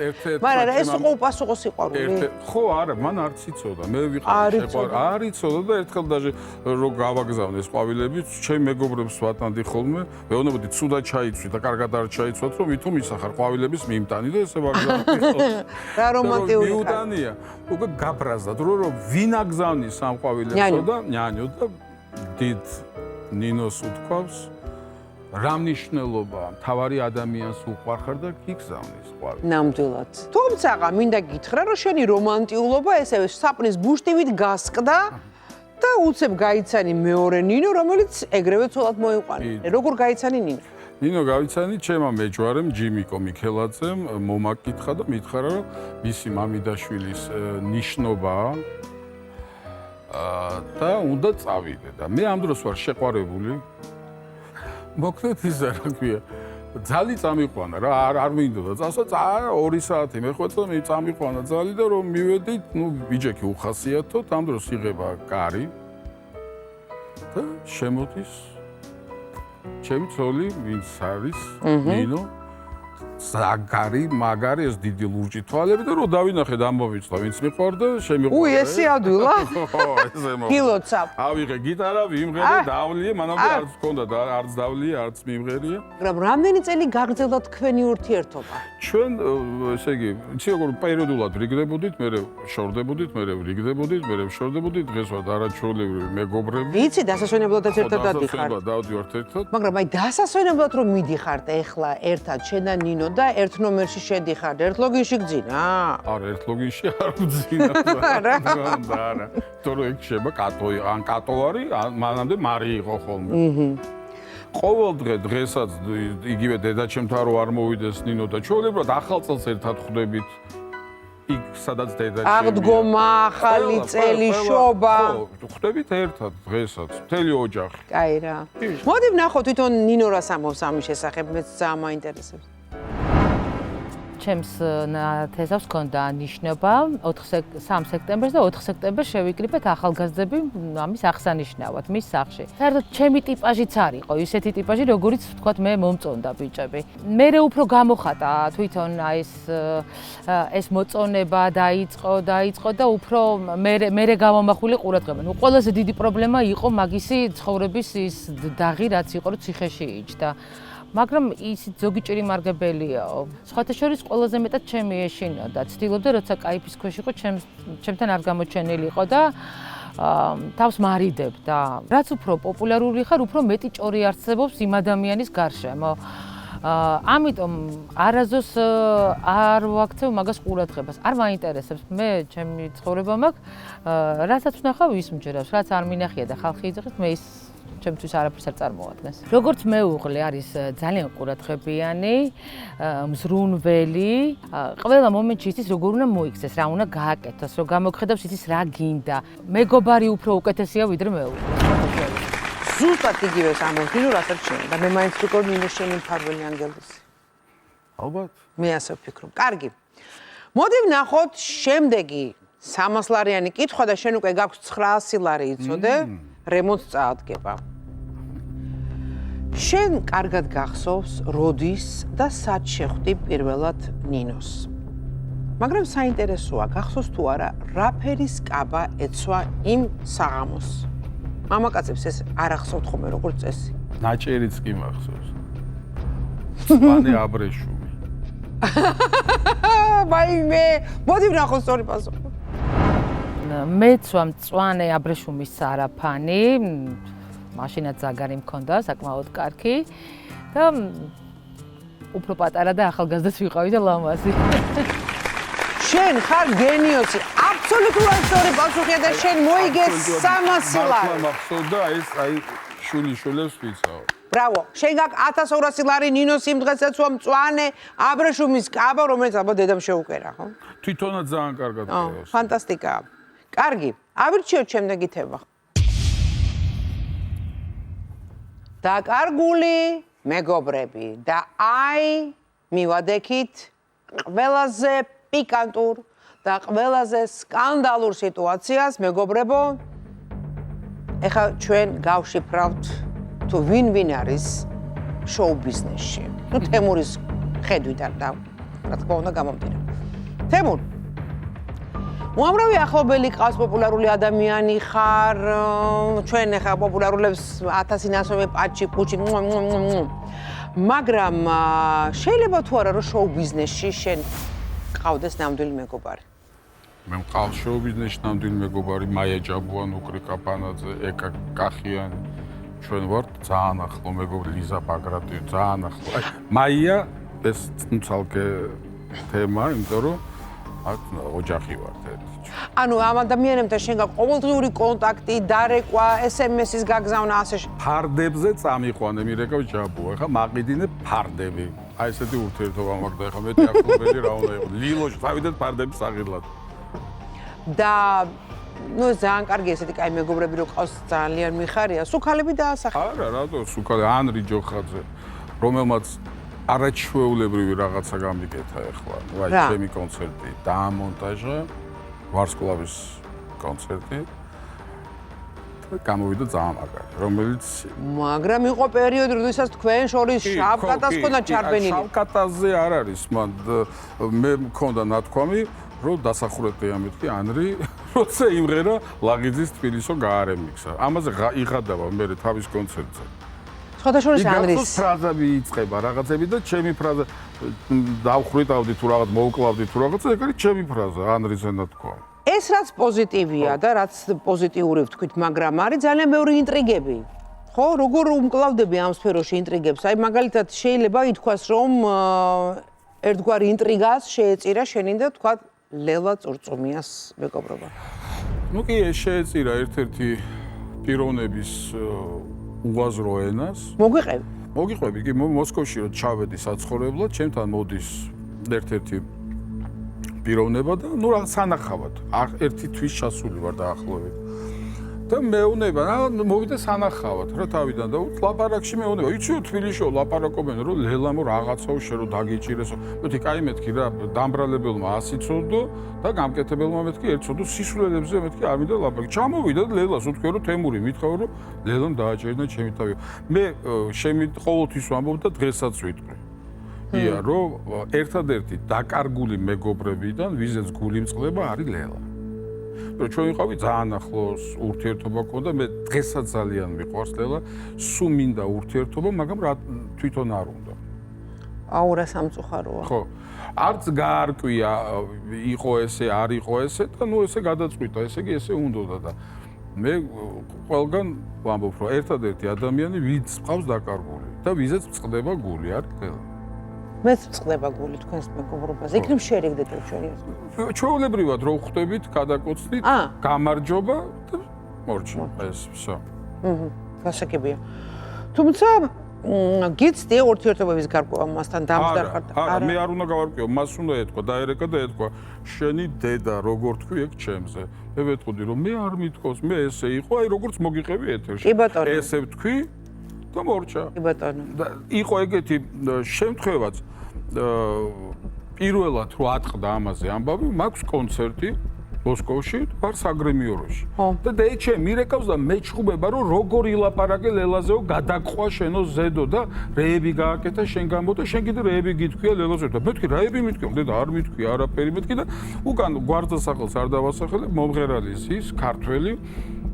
A: მაგრამ ეს იყო უპასუხო სიყვარული.
C: ხო, არა, მან არც იცოდა. მე ვიყავი შეყვარებული. არ იცოდა და ერთხელ დაჟე რომ გავაგზავნე ეს ყვავილები, ჩემ მეგობრებს ვატანდი ხოლმე, მეუბნებოდი ცუდად ჩაიცვი და კარგად არ ჩაიცვათ, რომ ვითომ ისახარ ყვავილების მიმტანი და ესე ვაგზავნე.
A: რა რომანტიული.
C: მიუტანია. უკვე გაბრაზდათ, რომ ვინ აგზავნის ამ ყვავილებსო და ნიანю და დიდ ნინოს უთქვავს რა მნიშვნელობა თავარი ადამიანს უყვარხარ და გიგზავნის ყვავილი.
A: ნამდვილად. თუმცა მინდა გითხრა, რომ შენი რომანტიულობა ესევე საპნის ბუშტივით გასკდა და უცებ გაიცანი მეორე ნინო, რომელიც ეგრევე ცოლად მოიყვანა. როგორ გაიცანი ნინო?
C: ნინო გავიცანი ჩემმა მეჯვარემ ჯიმიკო მიქელაძემ მომაკითხა და მითხრა, რომ მისი მამიდაშვილის ნიშნობაა და უნდა წავიდე და მე ამ დროს ვარ შეყვარებული. მოკლედ ისა რა ქვია ძალი წამიყვანა რა არ მინდოდა წასვლა 2 საათი მეხვეწა მე წამიყვანა ძალი და რომ მივედით ნუ ბიჯექი უხასიათოდ ამ დროს იღება კარი და შემოდის ჩემი ცოლი ვინც არის ნინო ზაგარი მაგარი ეს დიდი ლურჯი თვალები და რომ დავინახეთ ამოვიწვა ვინც მიყვარდა შემიყვარდა
A: უი ესე ადვილა
C: ხო ესე მო
A: გილოცავ
C: ავიღე გიტარა ვიმღერე დავლიე მანამდე არც მქონდა და არც დავლიე არც მიმღერია
A: მაგრამ რამდენი წელი გაგრძელდა თქვენი ურთიერთობა
C: ჩვენ ესე იგი იცი როგორ პერიოდულად რიგდებოდით მე შორდებოდით მე რიგდებოდით მე შორდებოდით დღეს ვარ არაჩვეულებრივი მეგობრები
A: ვიცი დასასვენებლადაც ერთად დადიხართ
C: დავდივართ ერთად
A: მაგრამ აი დასასვენებლად რომ მიდიხართ ეხლა ერთად შენ და ნინო და ერთ ნომერში შედიხართ ერთ ლოგინში გძინა
C: არა ერთ ლოგინში არ გძინა
A: არა
C: არა თორე ეგ შეება კატო ან კატო არის მანამდე მარი იყო ხოლმე ყოველ დღესაც იგივე დედაჩემთან რო არ მოვიდეს ნინო და ჩვეულებრივად ახალ წელს ერთად ხვდებით იქ სადაც დედაჩემი
A: აღდგომა ახალი წელი შობა
C: ხვდებით ერთად დღესაც მთელი ოჯახი
A: კაი რა მოდი ვნახოთ თვითონ ნინო რას ამბობს ამის შესახებ მეც ძალიან მაინტერესებს
E: ჩემს თეზავს ჰქონდა ნიშნობა 3 სექტემბერს და 4 სექტემბერს შევიკრიბეთ ახალგაზრდები ამის აღსანიშნავად მის სახლში. საერთოდ ჩემი ტიპაჟიც არ იყო, ისეთი ტიპაჟი, როგორიც ვთქვათ მე მომწონდა ბიჭები. მე უფრო გამოხატა თვითონ ეს მოწონება დაიწყო და უფრო მე გამომახული ყურადღება. ნუ ყველაზე დიდი პრობლემა იყო მაგისი ცხოვრების ის დაღი, რაც იყო, რომ ციხეში იჯდა. მაგრამ ისიც ზოგი ჭირი მარგებელიაო. სხვათა შორის ყველაზე მეტად ჩემი ეშინოდა. ცდილობდა, როცა კაიფის ქვეშ იყო, ჩემთან არ გამოჩენილიყო და თავს მარიდებდა. რაც უფრო პოპულარული ხარ, უფრო მეტი ჭორი არსებობს იმ ადამიანის გარშემო. ამიტომ არაზოს არ ვაქცევ მაგას ყურადღებას. არ მაინტერესებს. მე ჩემი ცხოვრება მაქვს, რასაც ვნახავ ის მჯერავს, რაც არ მინახია და ხალხი იძახის, მე ის ჩემთვის არაფერს არ წარმოადგენს. როგორც მეუღლე არის ძალიან ყურადღებიანი, მზრუნველი, ყველა მომენტში იცის როგორ უნდა მოიქცეს, რა უნდა გააკეთოს, რომ გამოგხედავს იცის რა გინდა. მეგობარი უფრო უკეთესია ვიდრე მეუღლე.
A: ზუსტად იგივეს ამბობ, ნინო რასაც შენ და მე მაინც ვიკორ ნინო შენი მფარველი ანგელოზი.
C: ალბათ.
A: მე ასე ვფიქრობ. კარგი. მოდი ვნახოთ შემდეგი 300 ლარიანი კითხვა და შენ უკვე გაქვს 900 ლარი იცოდე, რემონტს წაადგება. შენ კარგად გახსოვს, როდის და სად შეხვდი პირველად ნინოს. მაგრამ საინტერესოა, გახსოვს თუ არა, რა ფერის კაბა ეცვა იმ საღამოს. მამაკაცებს ეს არ ახსოვთ ხოლმე როგორც წესი.
C: ნაჭერიც კი მახსოვს. სვანე აბრეშუმი.
A: მაიმე, მოდი ვნახოთ სწორი პასუხი.
E: მეცვა მწვანე აბრეშუმის სარაფანი, მაშინაც ზაგარი მქონდა, საკმაოდ კარგი და უფრო პატარა და ახალგაზრდაც ვიყავი და ლამაზი.
A: შენ ხარ გენიოსი, აბსოლუტურად სწორი პასუხია და შენ მოიგე 300 ლარი.
C: მახსოვდა ეს შვილიშვილებს ვიცავ.
A: ბრავო, შენ გაქვს 1200 ლარი ნინოს იმ დღეს ეცვა მწვანე აბრეშუმის კაბა, რომელიც ალბათ დედამ შეუკერა, ხო?
C: თვითონაც ძალიან კარგად ყავს.
A: ფანტასტიკაა. კარგი, ავირჩიოთ შემდეგი თემა. დაკარგული მეგობრები და აი მივადექით ყველაზე პიკანტურ და ყველაზე სკანდალურ სიტუაციას, მეგობრებო. ეხლა ჩვენ გავშიფრავთ თუ ვინ არის შოუ ბიზნესში. ნუ თემურის ხედვიდან და რა თქმა უნდა გამომდინარე. თემურ უამრავი ახლობელი ყავს პოპულარული ადამიანი ხარ, ჩვენ ახლა პოპულარულებს 1000 ნასვამი პაჩი, პუჩი, მაგრამ შეიძლება თუ არა რომ შოუ ბიზნესში შენ ყავდეს ნამდვილი მეგობარი?
C: მე მყავს შოუ ბიზნესში ნამდვილი მეგობარი მაია ჯაბუანი, უკრიკა პანაძე, ეკა კახიანი. ჩვენ ვართ ძალიან ახლო მეგობარი ლიზა ბაგრატი, ძალიან ახლო. აი მაია ეს ცალკე თემა, იმიტომ რომ აქ ოჯახი ვართ ერთი.
A: ანუ ამ ადამიანებთან შენ გაქვს ყოველდღიური კონტაქტი, დარეკვა, SMS-ის გაგზავნა ასე.
C: ფარდებზე წამიყვანე, მირეკავ ჯაბუა, ხა მაყიდინე ფარდები. აი ესეთი ურთიერთობა მაქვს და ხა მეტი ახლობელი რა უნდა იყოს. ლილოში წავიდეთ ფარდების საღირლად.
A: და ნუ ძალიან კარგი ესეთი კაი მეგობრები რო ყავს ძალიან მიხარია. სუქალები დაასახა.
C: არა, რატო სუქალე ანრი ჯოხაძე, რომელმაც არაჩვეულებრივი რაღაცა გამიკეთა ახლა. ვაი, ჩემი კონცერტი დაამონტაჟა, ვარსკვლავის კონცერტი. გამოვიდა ძალიან მაგარი, რომელიც
A: მაგრამ იყო პერიოდი, როდესაც თქვენ შორის შავკატას ჰქონდა ჩარბენილი.
C: შავკატაზე არ არის, მან მე მქონდა ნათქვამი, რომ დასახურეთ ამეთქი ანრი, როცა იმღერა ლაგიძის თბილისო გაარემიქსა. ამაზე იღადავა მე თავის კონცერტზე.
A: სხვადასხვა ჟანრის
C: ფრაზები იწყება რაღაცები და ჩემი ფრაზა დავხრიტავდი თუ რაღაც მოვკლავდი თუ რაღაცა, ეგ არის ჩემი ფრაზა ანრიზე ნათქვა.
A: ეს რაც პოზიტივია და რაც პოზიტიური ვთქვით, მაგრამ არის ძალიან ბევრი ინტრიგები. ხო, როგორ უმკლავდები ამ სფეროში ინტრიგებს? აი მაგალითად შეიძლება ითქვას, რომ ერთგვარი ინტრიგას შეეწირა შენին და თქვა ლელა წურწუმიას მეგობრობა.
C: ნუ კი ეს შეეწირა ერთ-ერთი პიროვნების უაზრო ენას.
A: მოგვიყევი?
C: მოგიყვები, კი მოსკოვში რომ ჩავედი საცხოვრებლად, ჩემთან მოდის ერთ-ერთი პიროვნება და ნუ რა სანახავად, ერთი თვის ჩასული ვარ დაახლოებით. და მეუნება რა მოვიდა სანახავად რა თავიდან და ლაპარაკში მეუნება იცი თბილისში ლაპარაკობენ რომ ლელამო რაღაცაო შე რომ დაგიჭირესო მეთქი კაი მეთქი რა დამბრალებელმა 100 წოდო და გამკეთებელმა მეთქი 1 წოდო სისულელებზე მეთქი არ მინდა ლაპარაკი ჩამოვიდა და ლელას უთქვია რომ თემური მითხავ რომ ლელამ დააჭერნა ჩემი თავი მე შემი ყოველთვის ვამბობ და დღესაც ვიტყვი ია რომ ერთადერთი დაკარგული მეგობრებიდან ვიზეც გული მწყდება არის ლელა რომ ჩვენ ვიყავი ძალიან ახლოს ურთიერთობა გქონდა მე დღესაც ძალიან მიყვარს ლელა სულ მინდა ურთიერთობა მაგრამ რა თვითონ არ უნდა
A: აურა სამწუხაროა
C: ხო არც გაარკვია იყო ესე არ იყო ესე და ნუ ესე გადაწყვიტა ესე იგი ესე უნდოდა და მე ყველგან ვამბობ რომ ერთადერთი ადამიანი ვინც ყავს დაკარგული და ვიზეც წყდება გული არის ლელა
A: მეც წყდება გული თქვენს მეგობრობაზე იქნებ შერიგდეთ ჩვენი
C: ჩვეულებრივად რო ხვდებით გადაკოცნით გამარჯობა და მორჩა ეს всё
A: გასაგებია თუმცა გიცდი ურთიერთობების გარკვევა მასთან დამჯდარ ხარ
C: არა მე არ უნდა გავარკვიო მას უნდა ეთქვა დაერეკა და ეთქვა შენი დედა როგორ თქვი ეგ ჩემზე მე ვეთყოდი რომ მე არ მithქოს მე ესე იყო აი როგორც მოგიყევი ეთერში ესე ვთქვი და მორჩა
A: კი ბატონო
C: და იყო ეგეთი შემთხვევაც პირველად რო ატყდა ამაზე ამბავი მაქვს კონცერტი მოსკოვში ვარ საგრემიოროში და ეჩე მირეკავს და მეჩხუბება რომ როგორ ილაპარაკე ლელაზეო გადაგყვა შენო ზედო და რეები გააკეთა შენ გამო და შენ კიდე რეები გითქვია ლელაზეო და მეთქი რაები მითქვია დედა არ მითქვია არაფერი მეთქი და უკან გვარდასახელს არ დავასახელე მომღერალის ის ქართველი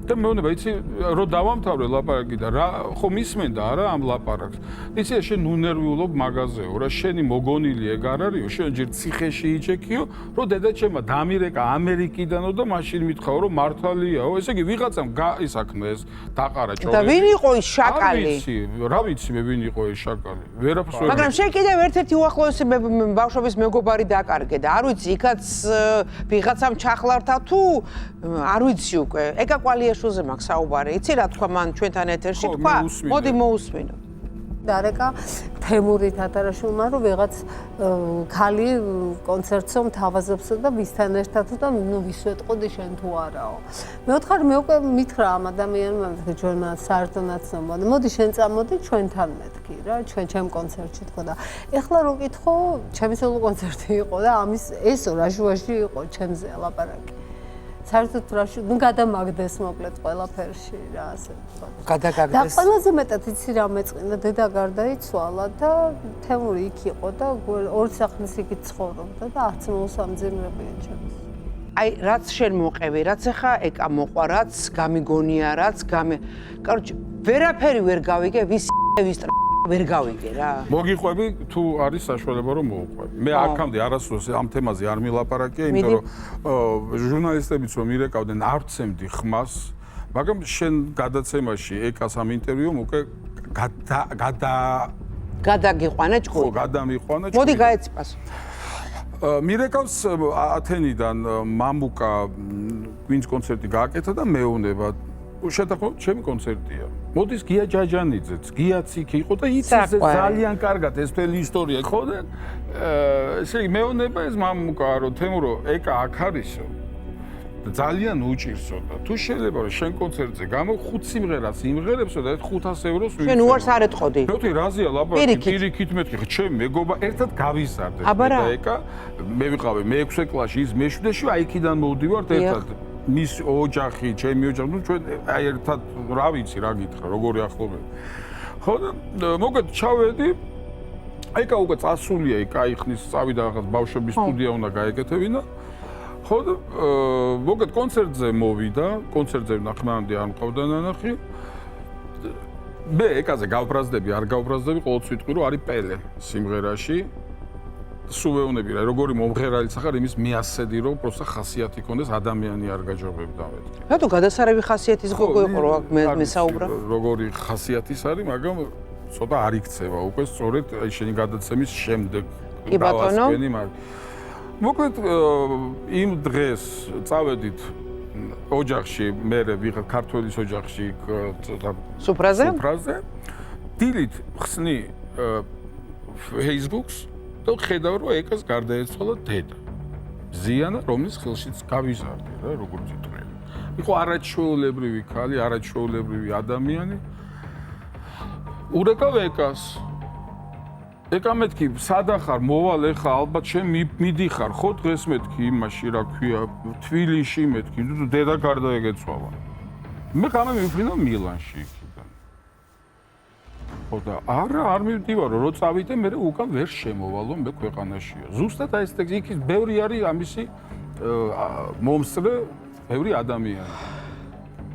C: და მეუბნება იცი რომ დავამთავრე ლაპარაკი და რა ხო მისმენდა არა ამ ლაპარაკს იცი შენ ნუ ნერვიულობ მაგაზეო რა შენი მოგონილი ეგ არ არისო შენ ჯერ ციხეში იჩექიო რომ დედა ჩემა დამირეკა ამერიკიდანო და მაშინ მითხაო რომ მართალიაო ესე იგი ვიღაცამ გაისახნა ეს დაყარა ჭორები
A: და ვინ იყო ის შაკალი
C: რა ვიცი მე ვინ იყო ეს შაკალი ვერაფერს ვერ
A: მაგრამ შენ კიდევ ერთ-ერთი უახლოესი ბავშვობის მეგობარი დაკარგე და არ ვიცი იქაც ვიღაცამ ჩახლართა თუ არ ვიცი უკვე ეკა კვალიაშვილზე მაქვს საუბარი იცი რა თქვა მან ჩვენთან ეთერში თქვა მოდი მოусმინო
F: დარეკა თემური თათარაშვილმა რომ ვიღაც ქალი კონცერტსო მთავაზებსო და ვისთან ერთად და ნუ ვის ვეტყოდი შენ თუ არაო მე ვთხარ მე უკვე მითხრა ამ ადამიანმა ჩვენმა საერთო ნაცნობად მოდი შენ წამოდი ჩვენთან მეთქი რა ჩვენ ჩემ კონცერტში თქო და ეხლა რო კითხო ჩემი სოლო კონცერტი იყო და ამის ესო რა შუაში იყო ჩემზე ლაპარაკი საერთოდ რაში ნუ გადამაგდეს მოკლედ ყველაფერში რა ასე ვთქვა.
A: გადაგაგდეს.
F: და ყველაზე მეტად იცი რა მეწყინა დედა გარდაიცვალა და თემური იქ იყო და ორი სახლის იქით ცხოვრობდა და არც მოსამძიმრებია ჩემს.
A: აი რაც შენ მოყევი, რაც ახლა ეკა მოყვა, რაც გამიგონია, რაც კაროჩ ვერაფერი ვერ გავიგე, ვის ვერ გავიგე რა.
C: მოგიყვები თუ არის საშუალება რომ მოვყვები. მე აქამდე არასდროს ამ თემაზე არ მილაპარაკია, იმიტომ რომ ჟურნალისტებიც რომ ირეკავდნენ არ ვცემდი ხმას, მაგრამ შენ გადაცემაში ეკას ამ ინტერვიუმ უკვე
A: გადაგიყვანა ჭკუი.
C: ხო, გადამიყვანა ჭკუი.
A: მოდი გაეცπას.
C: მირეკავს ათენიდან მამუკა ვინც კონცერტი გააკეთა და მეუნება შეთანხმო ჩემი კონცერტია. მოდის გია ჯაჯანიძეც, გიაც იქ იყო და იცის ძალიან კარგად ეს მთელი ისტორია ხო და ესე იგი მეუნება ეს მამუკა რომ თემურო ეკა აქ არისო ძალიან უჭირსო და თუ შეიძლება რომ შენ კონცერტზე გამო 5 სიმღერას იმღერებსო და 500 ევროს ვიწევ.
A: შენ უარს არ ეთყოდი.
C: მეთქი რაზეა ლაპარაკი პირიქით მეთქი ჩემ მეგობა ერთად გავიზარდეთ და ეკა მე ვიყავი მე-6 კლასში ის მე-7-ში აი იქიდან მოვდივართ ერთად მის ოჯახი ჩემი ოჯახი ნუ ჩვენ აი ერთად რა ვიცი რა გითხრა როგორი ახლობელი ხო და მოგეთ ჩავედი ეკა უკვე წასულია იქ აიხნის წავიდა რაღაც ბავშვების სტუდია უნდა გაეკეთებინა ხო და მოგეთ კონცერტზე მოვიდა კონცერტზე ნახმანდი არ მყავდა ნანახი მე ეკაზე გავბრაზდები არ გავბრაზდები ყოველთვის ვიტყვი რომ არის პელე სიმღერაში სუვეუნები რა როგორი მომღერალიც ახარ იმის მიასედი რომ პროსტა ხასიათი ქონდეს ადამიანი არ გაჯობებდა მეთქი
A: რატო გადასარევი ხასიათის გოგო იყო რა მე საუბრა
C: როგორი ხასიათის არის მაგრამ ცოტა არ იქცევა უკვე სწორედ აი შენი გადაცემის შემდეგ
A: კი ბატონო
C: მოკლედ იმ დღეს წავედით ოჯახში მე ვიღა ქართველის ოჯახში
A: სუფრაზე
C: დილით ხსნი Facebook-ს და ხედავ რომ ეკას გარდაეცვალა დედა. ზიანა რომლის ხელშიც გავიზარდე რა როგორც იტყვი. იყო არაჩვეულებრივი ქალი, არაჩვეულებრივი ადამიანი. ურეკავ ეკას. ეკა მეთქი, სადა ხარ, მოვალ ეხა, ალბათ შენ მიდიხარ, ხო დღეს მეთქი იმაში, რა ქვია, თბილისში მეთქი, დედა გარდა ეგეცვალა. მე ხამე მივფრინავ მილანში იქიდან. ხო და არ მივდივარო, რო წავიდე, მე უკან ვერ შემოვალო, მე ქვეყანაშია. ზუსტად აი ეს იქ ბევრი არის ამისი მომსწრე, ბევრი ადამიანი.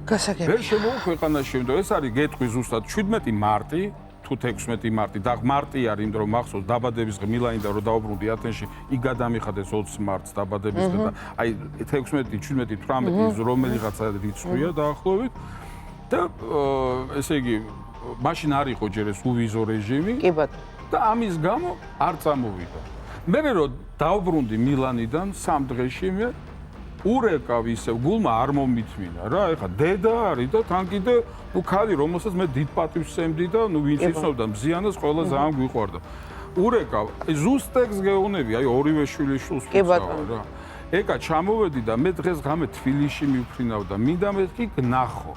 A: გასაგებია.
C: ვერ შემოვა ქვეყანაში, იმიტომ ეს არის გეტყვი ზუსტად 17 მარტი, თუ 16 მარტი და მარტი არის, იმიტომ რომ მახსოვს დაბადების დღე მილანიდან რომ დავუბრუნდი ათენში, იქ გადამიხადეს 20 მარტს დაბადების დღე და აი 16, 17, 18 რომელიღაცა რიცხვია დაახლოებით და ესე იგი მაშინ არ იყო ჯერ ეს უვიზო რეჟიმი.
A: კი ბატონო.
C: და ამის გამო არ წამოვიდა. მე რომ დავუბრუნდი მილანიდან 3 დღეში მე ურეკავ ისევ გულმა არ მომითმინა რა, ეხა დედა არის და თან კიდე ქალი რომელსაც მე დიდ პატივს ვსემდი და ვინც იცნობდა მზიანას ყველა ძალიან გვიყვარდა. ურეკავ, ზუსტ ტექსტს გეუბნები, აი ორივე შვილი შულს ვწავ რა. ეკა ჩამოვედი და მე დღეს ღამე თბილისში მივფრინავ და მინდა მეთქი გნახო.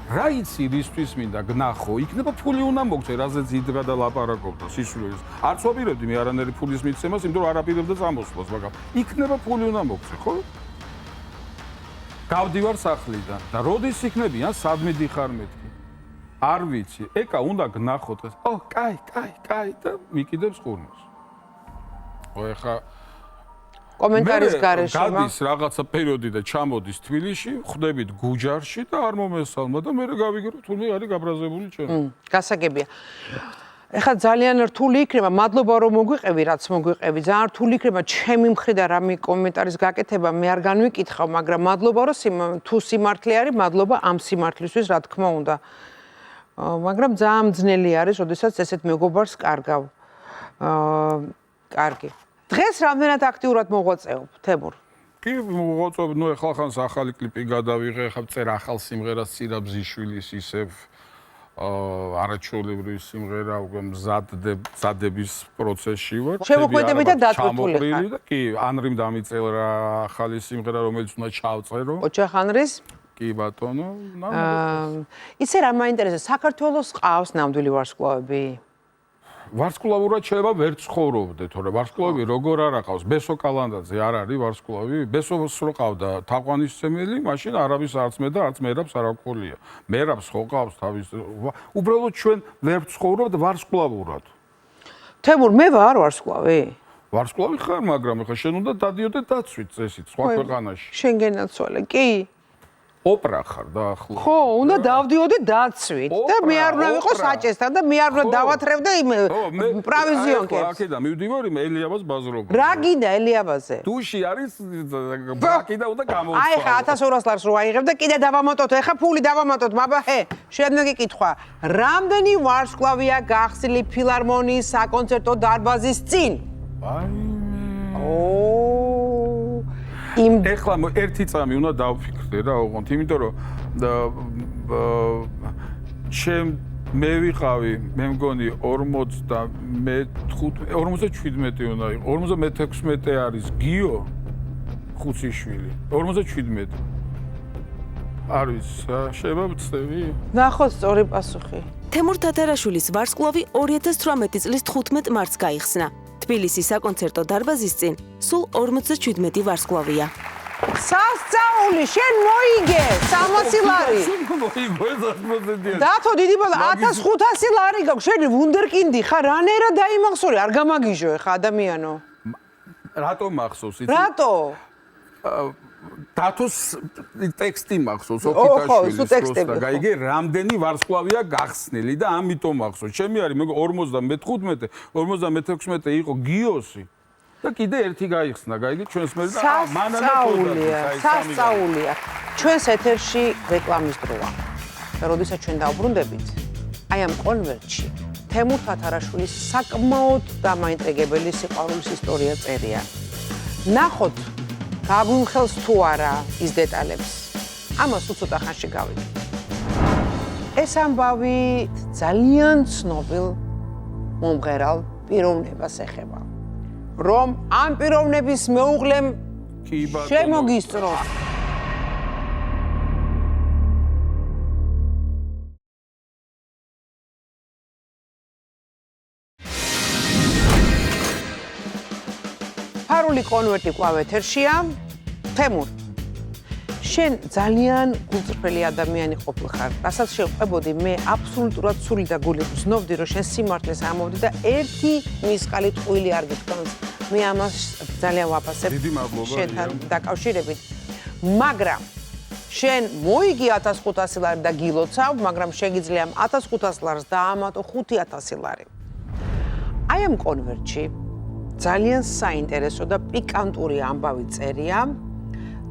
C: რა იცი რისთვის მინდა გნახო? იქნება ფული უნდა მოგცე, რაზეც იდგა და ლაპარაკობდა სისულელს. არც ვაპირებდი მე არანაირი ფულის მიცემას, იმიტომ რომ არ აპირებდა წამოსვლას, მაგრამ იქნება ფული უნდა მოგცე, ხო? გავდივარ სახლიდან და როდის იქნებიან სადმე დიხარ მეთქი? არ ვიცი. ეკა უნდა გნახო დღეს. კაი და მიკიდებს ყურნოს. ო ეხა
A: კომენტარის გარეშე
C: გადის რაღაცა პერიოდი და ჩამოდის თბილისში, ხვდებით გუჯარში და არ მომესალმა და მე გავიგრო თუნდაც არის გაბრაზებული ჩემ.
A: გასაგებია. ეხლა ძალიან რთული იქნება, მადლობა რომ მოგვიყევი, რაც მოგვიყევი. ძალიან რთული იქნება ჩემი მხრიდან რამე კომენტარის გაკეთება, მე არ განვიკითხავ, მაგრამ მადლობა რომ თუ სიმართლე არის, მადლობა ამ სიმართლისთვის, რა თქმა უნდა. მაგრამ ძალიან ძნელი არის, როდესაც ესეთ მეგობარს კარგავ. კარგი. დღეს რამდენად აქტიურად მოღვაწეობ, თემურ?
C: კი, მოღვაწეობ, ნუ ეხლა ხანს ახალი კლიპი გადავიღე, ხა წერ ახალ სიმღერას ცირაბზიშვილის ისევ არაჩვეულებრივი სიმღერა, უკვე მზადების პროცესში ვარ.
A: შემოქმედები და დაწვრთული ხარ.
C: და კი, ანრიმ დამიწერა ახალი სიმღერა, რომელიც უნდა ჩავწერო.
A: ოჯახ ანრის?
C: კი ბატონო.
A: იცი რა მაინტერესებს, საქართველოს ყავს ნამდვილი ვარსკვლავები?
C: ვარსკვლავურად შეიძლება ვერ ცხოვრობდე, თორე ვარსკვლავი როგორ არ აყავს? ბესო კალანდაძე არ არის ვარსკვლავი? ბესოს რო ყავდა თაყვანისმცემელი, მაშინ არავის არც მე და არც მერაბს არ აყოლია. მერაბს ხო ყავს თავის. უბრალოდ ჩვენ ვერ ცხოვრობთ ვარსკვლავურად.
A: თემურ, მე ვარ ვარსკვლავი?
C: ვარსკვლავი ხარ, მაგრამ ეხლა შენ უნდა დადიოდე დაცვით წესით სხვა ქვეყანაში.
A: შენ გენაცვალე, კი.
C: ოპრა ხარ დაახლოებით.
A: ხო, უნდა დავდიოდე დაცვით და მე არ უნდა ვიყო საჭესთან და მე არ უნდა დავათრევდე იმ პროვიზიონკებს.
C: აქედან მივდივარ იმ ელიაბას ბაზრობა.
A: რა გინდა ელიაბაზე?
C: დუში არის ბრაკი და უნდა გამოვცვალო.
A: აი ხა 1200 ლარს რო აიღებ და კიდე დავამოტოთ, ეხა ფული დავამოტოთ, მაბაჰე. შემდეგი კითხვა. რამდენი ვარსკვლავია გახსნილი ფილარმონიის საკონცერტო დარბაზის წინ?
C: ეხლა ერთი წამი უნდა დავფიქრდე რა ოღონდ, იმიტომ რომ მე ვიყავი, მე მგონი 47 უნდა იყო, 56 არის გიო ხუციშვილი, 47. არ ვიცი, შეიძლება ვწევი?
A: ნახოთ სწორი პასუხი.
B: თემურ თათარაშვილის ვარსკვლავი 2018 წლის 15 მარტს გაიხსნა. თბილისის საკონცერტო დარბაზის წინ სულ 57 ვარსკვლავია.
A: სასწაული, შენ მოიგე 300 ლარი. დათო დიდი ბადა 1500 ლარი გაქვს. შენ ვუნდერკინდი ხარ, რანერა დაიმახსოვრე, არ გამაგიჟო ხა ადამიანო.
C: რატო მახსოვს იცი?
A: რატო?
C: დათოს ტექსტი მახსოვს ოფიტაშვილის და გაიგე რამდენი ვარსკვლავია გახსნილი და ამიტომ მახსოვს. ჩემი არის 55, 56 იყო გიოსი და კიდე ერთი გაიხსნა, გაიგე ჩვენს მე და მანანა
A: სასწაულია. ჩვენს ეთერში რეკლამის დროა. და როდესაც ჩვენ დავბრუნდებით, აი ამ კონვერტში თემურ თათარაშვილის საკმაოდ დამაინტრიგებელი სიყვარულის ისტორია წერია. ნახოთ გაგვიმხელს თუ არა ის დეტალებს. ამას უცოტა ხანში გავიგეთ. ეს ამბავი ძალიან ცნობილ მომღერალ პიროვნებას ეხება. რომ ამ პიროვნების მეუღლემ შემოგისწრო. სიყვარული კონვერტი კვლავ ეთერშია. თემურ, შენ ძალიან გულწრფელი ადამიანი ყოფილხარ, რასაც შევყვებოდი, მე აბსოლუტურად სული და გული ვზნობდი, რომ შენ სიმართლეს ამოვდი და ერთი მისყალი ტყუილი არ გიქვამს. მე ამას ძალიან ვაფასებ შენთან დაკავშირებით. მაგრამ შენ მოიგი 1500 ლარი და გილოცავ, მაგრამ შეგიძლია 1500 ლარს დაამატო 5000 ლარი. აი ამ კონვერტში ძალიან საინტერესო და პიკანტური ამბავი წერია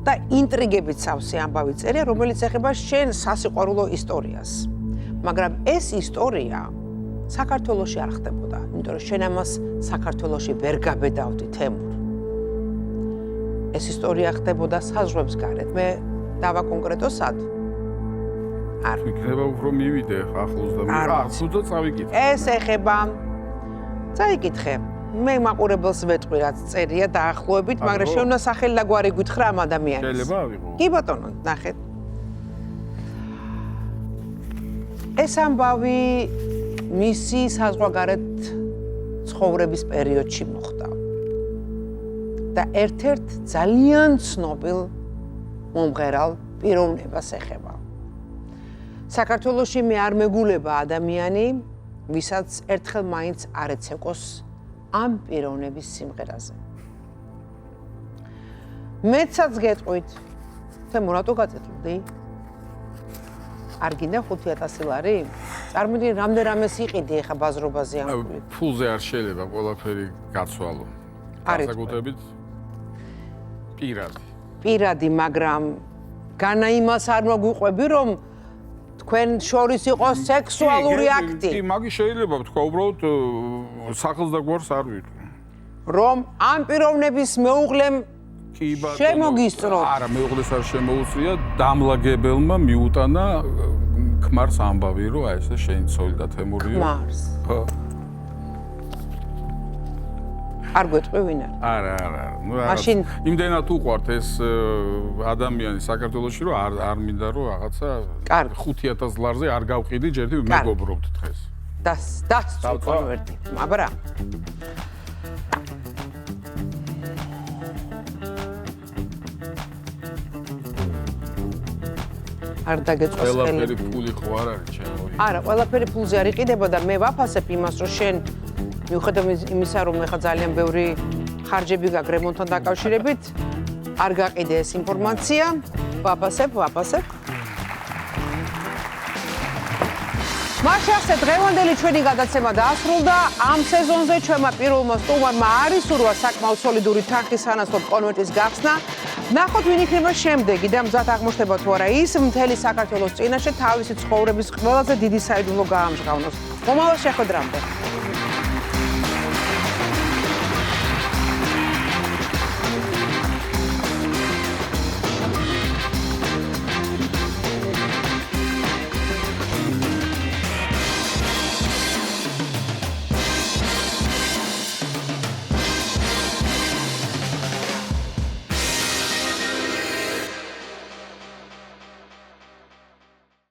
A: და ინტრიგებით სავსე ამბავი წერია, რომელიც ეხება შენ სასიყვარულო ისტორიას. მაგრამ ეს ისტორია საქართველოში არ ხდებოდა, იმიტომ რომ შენ ამას საქართველოში ვერ გაბედავდი, თემურ. ეს ისტორია ხდებოდა საზღვრებს გარეთ. მე დავაკონკრეტო სად? არ
C: იქნება უფრო მივიდე ახლოს და ახლა წავიკითხე.
A: ეს ეხება წაიკითხე. მე მაყურებელს ვეთყვი რაც წერია დაახლოებით, მაგრამ შენ უნდა სახელი და გვარი გითხრა ამ ადამიანის.
C: შეიძლება ავიღო.
A: კი ბატონო, ნახეთ. ეს ამბავი მისი საზღვარგარეთ ცხოვრების პერიოდში მოხდა. და ერთ-ერთ ძალიან ცნობილ მომღერალ პიროვნებას ეხება. საქართველოში მე არ მეგულება ადამიანი, ვისაც ერთხელ მაინც არ ეცეკოს ამ პიროვნების სიმღერაზე. მეცაც გეტყვით, თემურ რატო გაწეთლდი? არ გინდა 5000 ლარი? წარმოიდგინე, რამდენამეს იყიდი ახლა ბაზრობაზე ამ ფულით.
C: ფულზე არ შეიძლება ყველაფერი გაცვალო. განსაკუთრებით პირადი, მაგრამ განა იმას არ მოგვიყვები, რომ თქვენ შორის იყოს სექსუალური აქტი. კი, მაგის შეიძლება თქვა, უბრალოდ სახელს და გვარს არ ვიტყვი.
A: რომ ამ პიროვნების მეუღლემ შემოგისწრო.
C: არა, მეუღლეს არ შემოუწია, დამლაგებელმა მიუტანა ქმარს ამბავი, რომ აი ესე შენი ცოლი და თემურია.
A: ქმარს.
C: ხო.
A: არ გვეტყვი ვინ არის?
C: არა. ნუ მაშინ იმდენად უყვართ ეს ადამიანი საქართველოში, რომ არ მინდა რომ რაღაცა 5000 ლარზე არ გავყიდი, ჯერდი მეგობრობთ დღეს.
A: დასწო კონვერტი. მაგრამ არ დაგეწყვეს ხელი.
C: ყველაფერი ფული ხო არ არის ჩემო?
A: არა, ყველაფერი ფულზე არ იყიდება და მე ვაფასებ იმას, რომ შენ მიუხედავად იმისა, რომ ეხა ძალიან ბევრი ხარჯები გაქვს რემონტთან დაკავშირებით, არ გაყიდე ეს ინფორმაცია. ვაფასებ. მაშასე დღევანდელი ჩვენი გადაცემა დაასრულდა. ამ სეზონზე ჩვენმა პირველმა სტუმარმა არის სურვა საკმაოდ სოლიდური თანხის სანაცვლოდ კონვერტის გახსნა. ნახოთ ვინ იქნება შემდეგი და მზად აღმოჩნდება თუ არა ის მთელი საქართველოს წინაშე თავისი ცხოვრების ყველაზე დიდი საიდუმლო გაამჟღავნოს. მომავალ შეხვედრამდე.